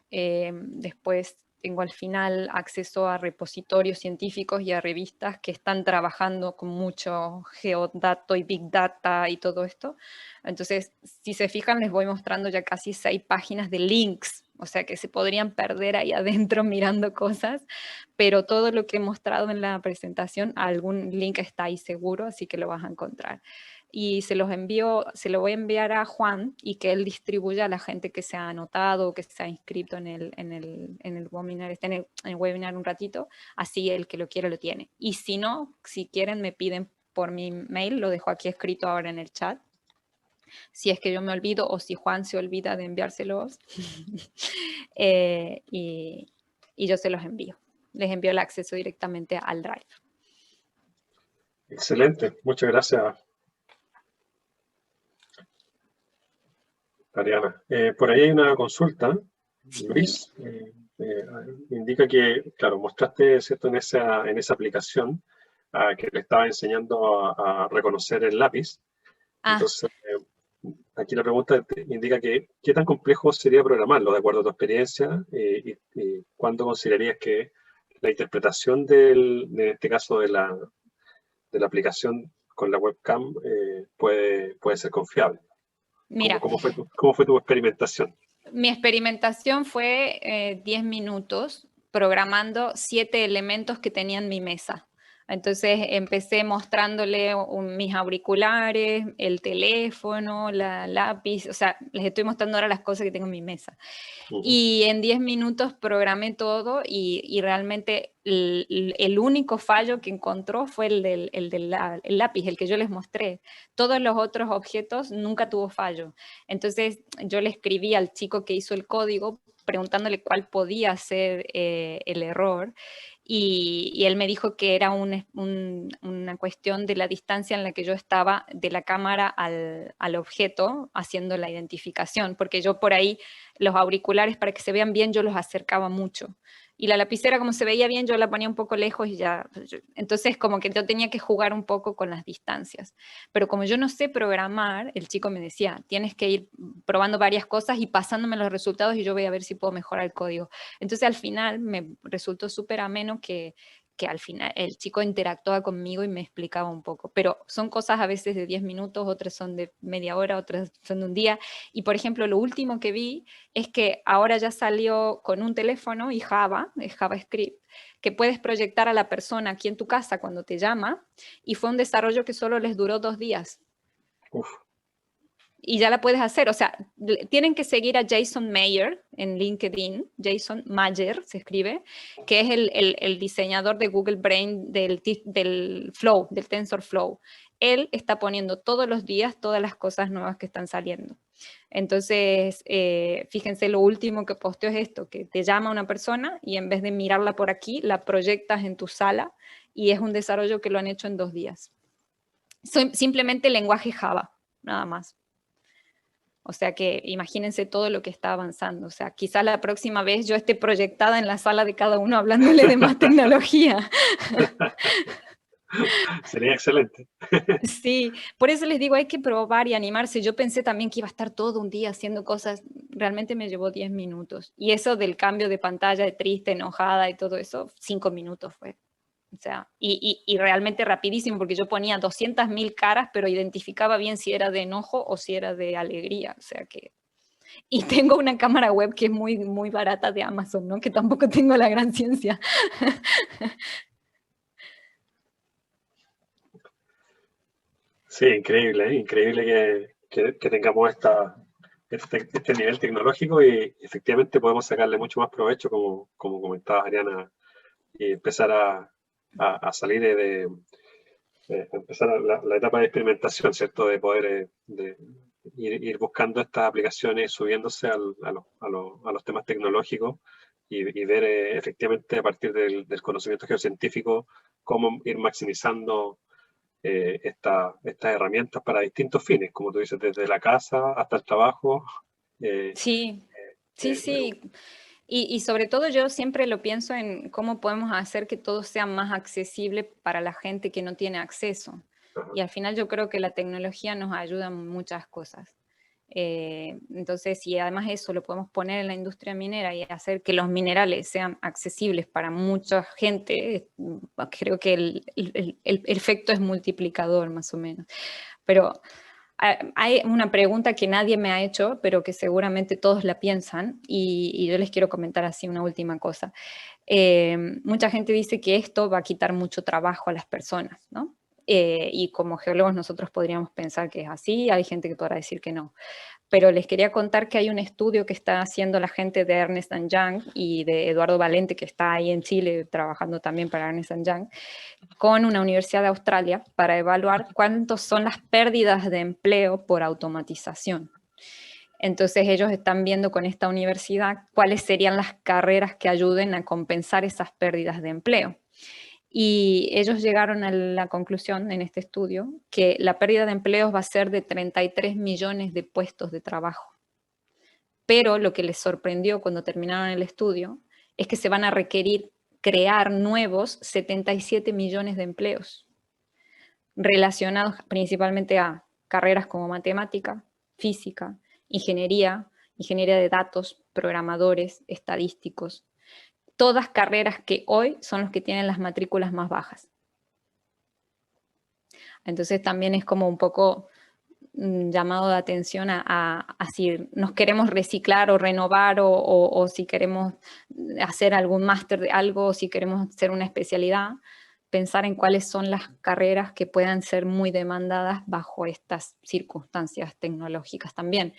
Speaker 1: Después tengo al final acceso a repositorios científicos y a revistas que están trabajando con mucho geodato y big data y todo esto. Entonces, si se fijan, les voy mostrando ya casi 6 páginas de links, o sea que se podrían perder ahí adentro mirando cosas, pero todo lo que he mostrado en la presentación, algún link está ahí seguro, así que lo vas a encontrar. Y se lo voy a enviar a Juan y que él distribuya a la gente que se ha anotado, que se ha inscrito en el webinar, en el webinar un ratito, así el que lo quiera lo tiene. Y si no, si quieren me piden por mi mail, lo dejo aquí escrito ahora en el chat, si es que yo me olvido o si Juan se olvida de enviárselos, y yo se los envío. Les envío el acceso directamente al Drive.
Speaker 2: Excelente, muchas gracias, Ariana. Por ahí hay una consulta, Luis, indica que, claro, mostraste, ¿cierto?, en esa aplicación que le estaba enseñando a reconocer el lápiz. Entonces, aquí la pregunta indica que ¿qué tan complejo sería programarlo de acuerdo a tu experiencia? Y ¿cuándo considerarías que la interpretación en este caso de la aplicación con la webcam puede ser confiable?
Speaker 1: Mira,
Speaker 2: ¿Cómo fue tu experimentación?
Speaker 1: Mi experimentación fue 10 minutos programando 7 elementos que tenía en mi mesa. Entonces empecé mostrándole mis auriculares, el teléfono, la lápiz, o sea, les estoy mostrando ahora las cosas que tengo en mi mesa. Y en 10 minutos programé todo y realmente el único fallo que encontró fue el lápiz, el que yo les mostré. Todos los otros objetos nunca tuvo fallo. Entonces yo le escribí al chico que hizo el código preguntándole cuál podía ser el error. Y él me dijo que era una cuestión de la distancia en la que yo estaba de la cámara al objeto haciendo la identificación, porque yo por ahí los auriculares para que se vean bien yo los acercaba mucho. Y la lapicera como se veía bien yo la ponía un poco lejos y ya. Entonces como que yo tenía que jugar un poco con las distancias. Pero como yo no sé programar, el chico me decía, tienes que ir probando varias cosas y pasándome los resultados y yo voy a ver si puedo mejorar el código. Entonces al final me resultó súper ameno que al final el chico interactuaba conmigo y me explicaba un poco, pero son cosas a veces de 10 minutos, otras son de media hora, otras son de un día, y por ejemplo lo último que vi es que ahora ya salió con un teléfono y es JavaScript, que puedes proyectar a la persona aquí en tu casa cuando te llama, y fue un desarrollo que solo les duró 2 días.
Speaker 2: Uf.
Speaker 1: Y ya la puedes hacer, o sea, tienen que seguir a Jason Mayer en LinkedIn, Jason Mayer se escribe, que es el diseñador de Google Brain del Flow, del TensorFlow. Él está poniendo todos los días todas las cosas nuevas que están saliendo. Entonces, fíjense, lo último que posteó es esto, que te llama una persona y en vez de mirarla por aquí, la proyectas en tu sala y es un desarrollo que lo han hecho en 2 días. Simplemente lenguaje Java, nada más. O sea que imagínense todo lo que está avanzando. O sea, quizás la próxima vez yo esté proyectada en la sala de cada uno hablándole de más tecnología.
Speaker 2: Sería excelente.
Speaker 1: Sí, por eso les digo, hay que probar y animarse. Yo pensé también que iba a estar todo un día haciendo cosas, realmente me llevó 10 minutos. Y eso del cambio de pantalla de triste, enojada y todo eso, 5 minutos fue. O sea, y realmente rapidísimo, porque yo ponía 200.000 caras, pero identificaba bien si era de enojo o si era de alegría. O sea que... Y tengo una cámara web que es muy, muy barata de Amazon, ¿no? Que tampoco tengo la gran ciencia.
Speaker 2: Sí, increíble, ¿eh? Increíble que tengamos este nivel tecnológico y efectivamente podemos sacarle mucho más provecho, como comentaba Ariana, y empezar a salir empezar la etapa de experimentación, ¿cierto? De poder de ir buscando estas aplicaciones, subiéndose a los temas tecnológicos y ver efectivamente a partir del conocimiento geocientífico cómo ir maximizando estas herramientas para distintos fines, como tú dices, desde la casa hasta el trabajo. eh,
Speaker 1: Sí, sí,
Speaker 2: eh,
Speaker 1: sí. Y sobre todo yo siempre lo pienso en cómo podemos hacer que todo sea más accesible para la gente que no tiene acceso.
Speaker 2: ajá.
Speaker 1: Y al final yo creo que la tecnología nos ayuda en muchas cosas. Entonces, si además eso lo podemos poner en la industria minera y hacer que los minerales sean accesibles para mucha gente, creo que el efecto es multiplicador más o menos. Pero hay una pregunta que nadie me ha hecho, pero que seguramente todos la piensan, y yo les quiero comentar así una última cosa. Mucha gente dice que esto va a quitar mucho trabajo a las personas, ¿no? Y como geólogos nosotros podríamos pensar que es así, hay gente que podrá decir que no. Pero les quería contar que hay un estudio que está haciendo la gente de Ernst Young y de Eduardo Valente, que está ahí en Chile trabajando también para Ernst Young, con una universidad de Australia para evaluar cuántos son las pérdidas de empleo por automatización. Entonces ellos están viendo con esta universidad cuáles serían las carreras que ayuden a compensar esas pérdidas de empleo. Y ellos llegaron a la conclusión en este estudio que la pérdida de empleos va a ser de 33 millones de puestos de trabajo. Pero lo que les sorprendió cuando terminaron el estudio es que se van a requerir crear nuevos 77 millones de empleos relacionados principalmente a carreras como matemática, física, ingeniería, ingeniería de datos, programadores, estadísticos, todas carreras que hoy son los que tienen las matrículas más bajas. Entonces también es como un poco llamado de atención a si nos queremos reciclar o renovar o si queremos hacer algún máster de algo o si queremos hacer una especialidad, pensar en cuáles son las carreras que puedan ser muy demandadas bajo estas circunstancias tecnológicas también,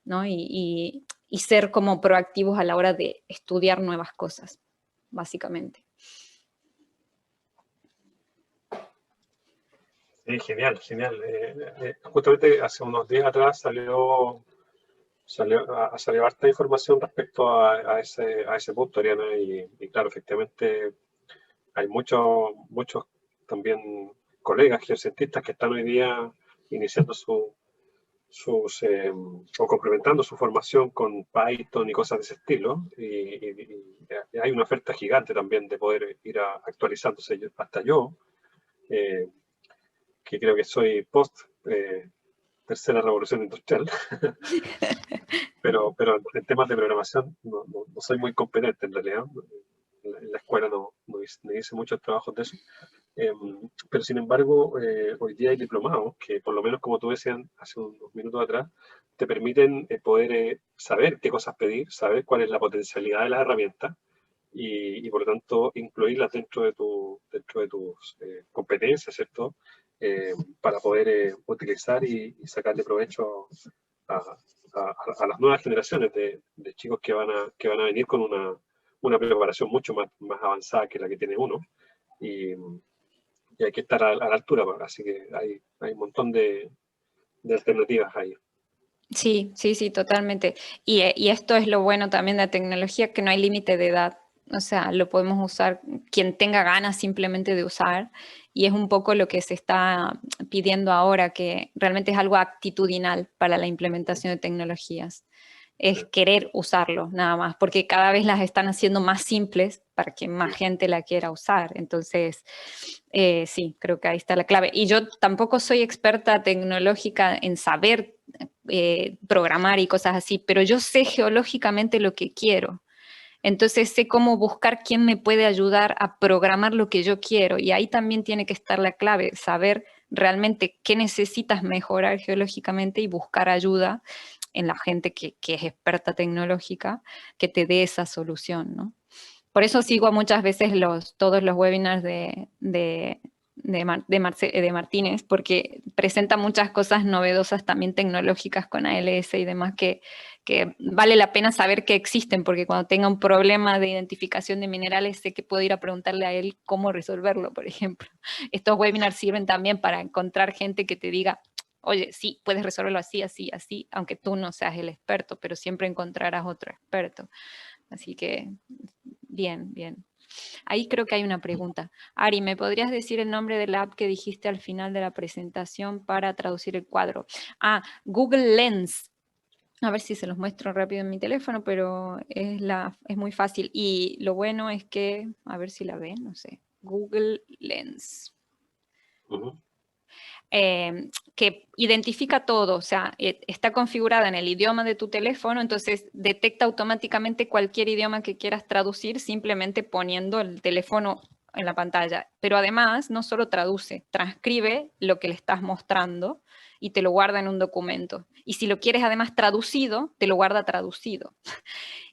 Speaker 1: ¿no? Y ser como proactivos a la hora de estudiar nuevas cosas, básicamente.
Speaker 2: Sí, genial, genial. Justamente hace unos días atrás salió harta información respecto a ese punto, Ariana, y claro, efectivamente hay muchos también colegas geocientistas que están hoy día iniciando o complementando su formación con Python y cosas de ese estilo, y hay una oferta gigante también de poder ir actualizándose. Hasta yo, eh, que creo que soy post tercera revolución industrial, pero en temas de programación no soy muy competente en realidad. En la escuela no hice muchos trabajos de eso. Pero sin embargo, hoy día hay diplomados que, por lo menos como tú decías hace unos minutos atrás, te permiten poder saber qué cosas pedir, saber cuál es la potencialidad de las herramientas y por lo tanto incluirlas dentro de tus competencias, ¿cierto? Para poder utilizar y sacarle provecho a, a las nuevas generaciones de chicos que van a venir con una preparación mucho más avanzada que la que tiene uno. Y hay que estar a la altura, así que hay un montón de alternativas ahí.
Speaker 1: Sí, sí, sí, totalmente. Y esto es lo bueno también de la tecnología, que no hay límite de edad. O sea, lo podemos usar quien tenga ganas simplemente de usar, y es un poco lo que se está pidiendo ahora, que realmente es algo actitudinal para la implementación de tecnologías. Es querer usarlo, nada más, porque cada vez las están haciendo más simples para que más gente la quiera usar. Entonces, sí, creo que ahí está la clave. Y yo tampoco soy experta tecnológica en saber programar y cosas así, pero yo sé geológicamente lo que quiero. Entonces sé cómo buscar quién me puede ayudar a programar lo que yo quiero, y ahí también tiene que estar la clave, saber realmente qué necesitas mejorar geológicamente y buscar ayuda en la gente que es experta tecnológica, que te dé esa solución, ¿no? Por eso sigo muchas veces todos los webinars de Martínez, porque presenta muchas cosas novedosas también tecnológicas con ALS y demás que vale la pena saber que existen, porque cuando tenga un problema de identificación de minerales sé que puedo ir a preguntarle a él cómo resolverlo, por ejemplo. Estos webinars sirven también para encontrar gente que te diga, oye, sí, puedes resolverlo así, así, así, aunque tú no seas el experto, pero siempre encontrarás otro experto. Así que, bien, bien. Ahí creo que hay una pregunta. Ari, ¿me podrías decir el nombre de la app que dijiste al final de la presentación para traducir el cuadro? Ah, Google Lens. A ver si se los muestro rápido en mi teléfono, pero es muy fácil. Y lo bueno es que, a ver si la ven, no sé. Google Lens. Que identifica todo, o sea, está configurada en el idioma de tu teléfono, entonces detecta automáticamente cualquier idioma que quieras traducir simplemente poniendo el teléfono en la pantalla. Pero además no solo traduce, transcribe lo que le estás mostrando y te lo guarda en un documento. Y si lo quieres además traducido, te lo guarda traducido.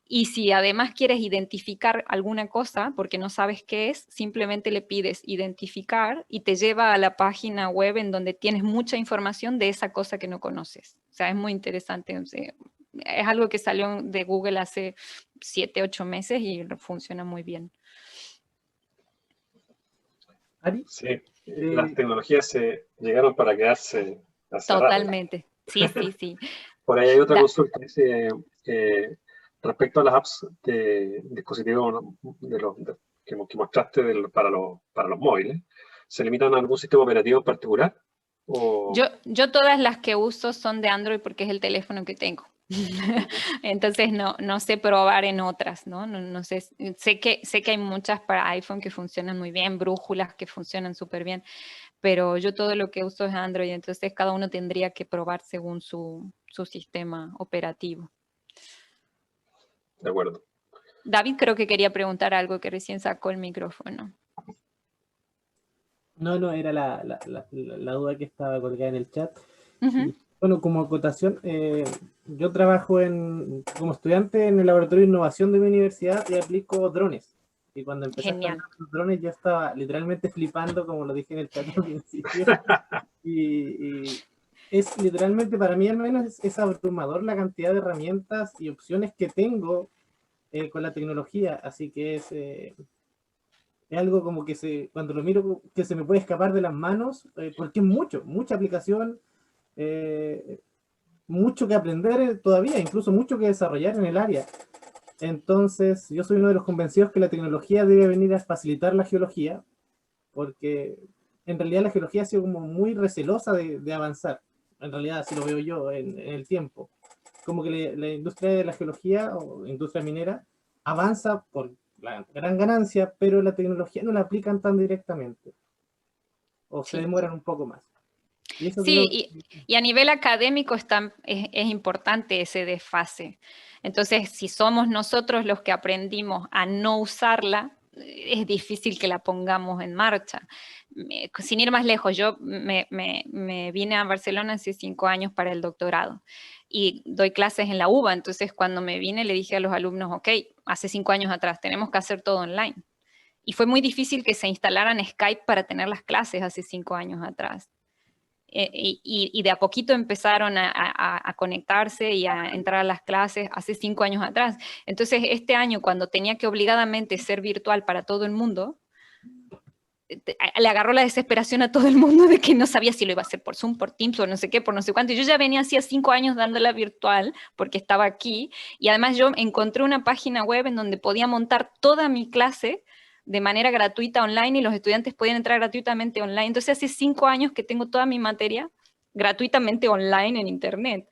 Speaker 1: Y si además quieres identificar alguna cosa porque no sabes qué es, simplemente le pides identificar y te lleva a la página web en donde tienes mucha información de esa cosa que no conoces. O sea, es muy interesante. O sea, es algo que salió de Google hace 7, 8 meses y funciona muy bien.
Speaker 4: Ari,
Speaker 2: Sí, las tecnologías se llegaron para quedarse hace rato.
Speaker 1: Totalmente. Sí, sí, sí.
Speaker 2: Por ahí hay otra consulta, dice, respecto a las apps de dispositivos que mostraste para los móviles, ¿se limitan a algún sistema operativo en particular?
Speaker 1: Yo todas las que uso son de Android porque es el teléfono que tengo. Entonces no sé probar en otras, ¿no? No sé, sé que hay muchas para iPhone que funcionan muy bien, brújulas que funcionan súper bien, pero yo todo lo que uso es Android, entonces cada uno tendría que probar según su sistema operativo.
Speaker 2: De acuerdo.
Speaker 1: David creo que quería preguntar algo, que recién sacó el micrófono.
Speaker 4: No, era la duda que estaba colgada en el chat.
Speaker 1: Uh-huh.
Speaker 4: Y, bueno, como acotación, yo trabajo como estudiante en el laboratorio de innovación de mi universidad y aplico drones. Y cuando empecé a hablar de los drones, yo estaba literalmente flipando, como lo dije en el chat al principio. y es literalmente, para mí al menos, es abrumador la cantidad de herramientas y opciones que tengo con la tecnología. Así que es algo como que cuando lo miro, que se me puede escapar de las manos, porque es mucha aplicación, mucho que aprender todavía, incluso mucho que desarrollar en el área. Entonces, yo soy uno de los convencidos que la tecnología debe venir a facilitar la geología, porque en realidad la geología ha sido como muy recelosa de avanzar. En realidad, así lo veo yo en el tiempo. Como que la industria de la geología o industria minera avanza por la gran ganancia, pero la tecnología no la aplican tan directamente. O se demoran un poco más. Y eso
Speaker 1: sí, y a nivel académico es importante ese desfase. Entonces, si somos nosotros los que aprendimos a no usarla, es difícil que la pongamos en marcha. Sin ir más lejos, yo me vine a Barcelona hace 5 años para el doctorado y doy clases en la UBA, entonces cuando me vine le dije a los alumnos, ok, hace 5 años atrás tenemos que hacer todo online. Y fue muy difícil que se instalaran Skype para tener las clases hace 5 años atrás. Y de a poquito empezaron a conectarse y a entrar a las clases hace 5 años atrás. Entonces, este año, cuando tenía que obligadamente ser virtual para todo el mundo, le agarró la desesperación a todo el mundo de que no sabía si lo iba a hacer por Zoom, por Teams o no sé qué, por no sé cuánto. Y yo ya venía hacía 5 años dándola virtual porque estaba aquí, y además yo encontré una página web en donde podía montar toda mi clase de manera gratuita online, y los estudiantes podían entrar gratuitamente online. Entonces hace 5 años que tengo toda mi materia gratuitamente online en internet.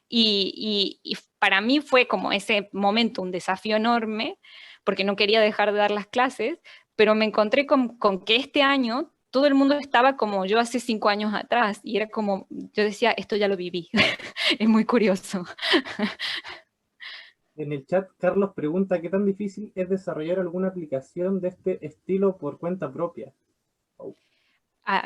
Speaker 1: Y para mí fue como ese momento un desafío enorme, porque no quería dejar de dar las clases, pero me encontré con que este año todo el mundo estaba como yo hace 5 años atrás, y era como, yo decía, esto ya lo viví. Es muy curioso.
Speaker 4: En el chat, Carlos pregunta qué tan difícil es desarrollar alguna aplicación de este estilo por cuenta propia.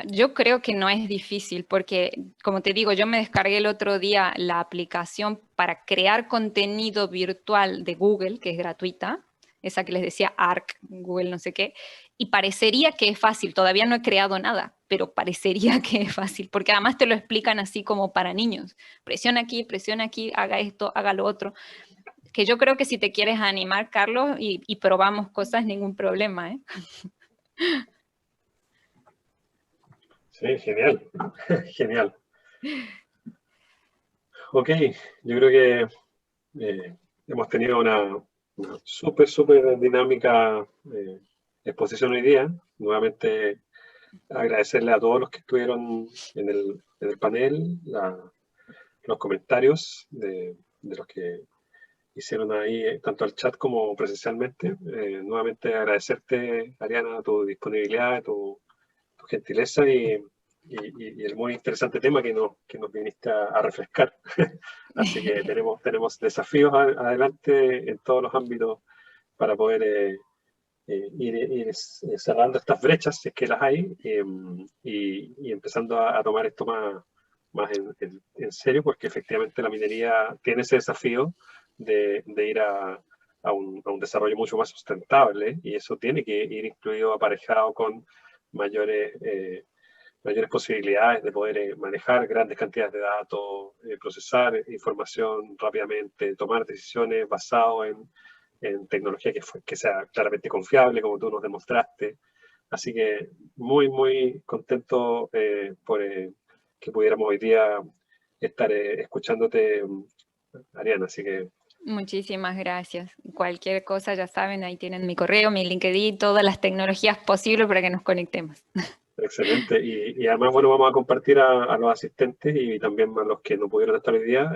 Speaker 1: Yo creo que no es difícil porque, como te digo, yo me descargué el otro día la aplicación para crear contenido virtual de Google, que es gratuita, esa que les decía ARC, Google no sé qué, y parecería que es fácil. Todavía no he creado nada, pero parecería que es fácil, porque además te lo explican así como para niños. Presiona aquí, haga esto, haga lo otro. Que yo creo que si te quieres animar, Carlos, y probamos cosas, ningún problema, ¿eh?
Speaker 2: Sí, genial, genial. Ok, yo creo que hemos tenido una súper dinámica exposición hoy día. Nuevamente agradecerle a todos los que estuvieron en el panel, los comentarios de los que hicieron ahí, tanto al chat como presencialmente. Nuevamente agradecerte, Ariana, tu disponibilidad, tu gentileza y el muy interesante tema que nos viniste a refrescar. Así que tenemos desafíos adelante en todos los ámbitos para poder ir cerrando estas brechas, si es que las hay, y empezando a tomar esto más en serio, porque efectivamente la minería tiene ese desafío de ir a un desarrollo mucho más sustentable, y eso tiene que ir incluido, aparejado con mayores posibilidades de poder manejar grandes cantidades de datos, procesar información rápidamente, tomar decisiones basado en tecnología que sea claramente confiable, como tú nos demostraste. Así que muy contento por que pudiéramos hoy día estar escuchándote, Ariana. Así que
Speaker 1: Muchísimas gracias. Cualquier cosa, ya saben, ahí tienen mi correo, mi LinkedIn, todas las tecnologías posibles para que nos conectemos.
Speaker 2: excelente. Y además, bueno, vamos a compartir a los asistentes y también a los que no pudieron estar hoy día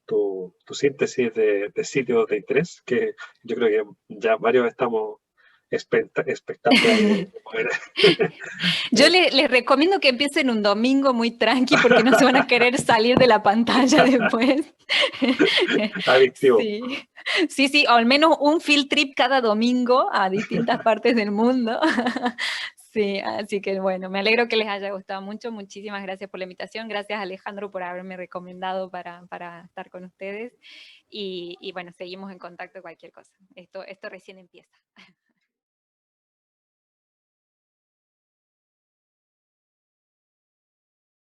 Speaker 2: tu síntesis de sitios de interés, que yo creo que ya varios estamos expectantes ahí de poder.
Speaker 1: Yo les recomiendo que empiecen un domingo muy tranqui porque no se van a querer salir de la pantalla después.
Speaker 2: Adictivo.
Speaker 1: Sí, o al menos un field trip cada domingo a distintas partes del mundo. Sí, así que bueno, me alegro que les haya gustado mucho. Muchísimas gracias por la invitación. Gracias, Alejandro, por haberme recomendado para estar con ustedes. Y bueno, seguimos en contacto cualquier cosa. Esto recién empieza.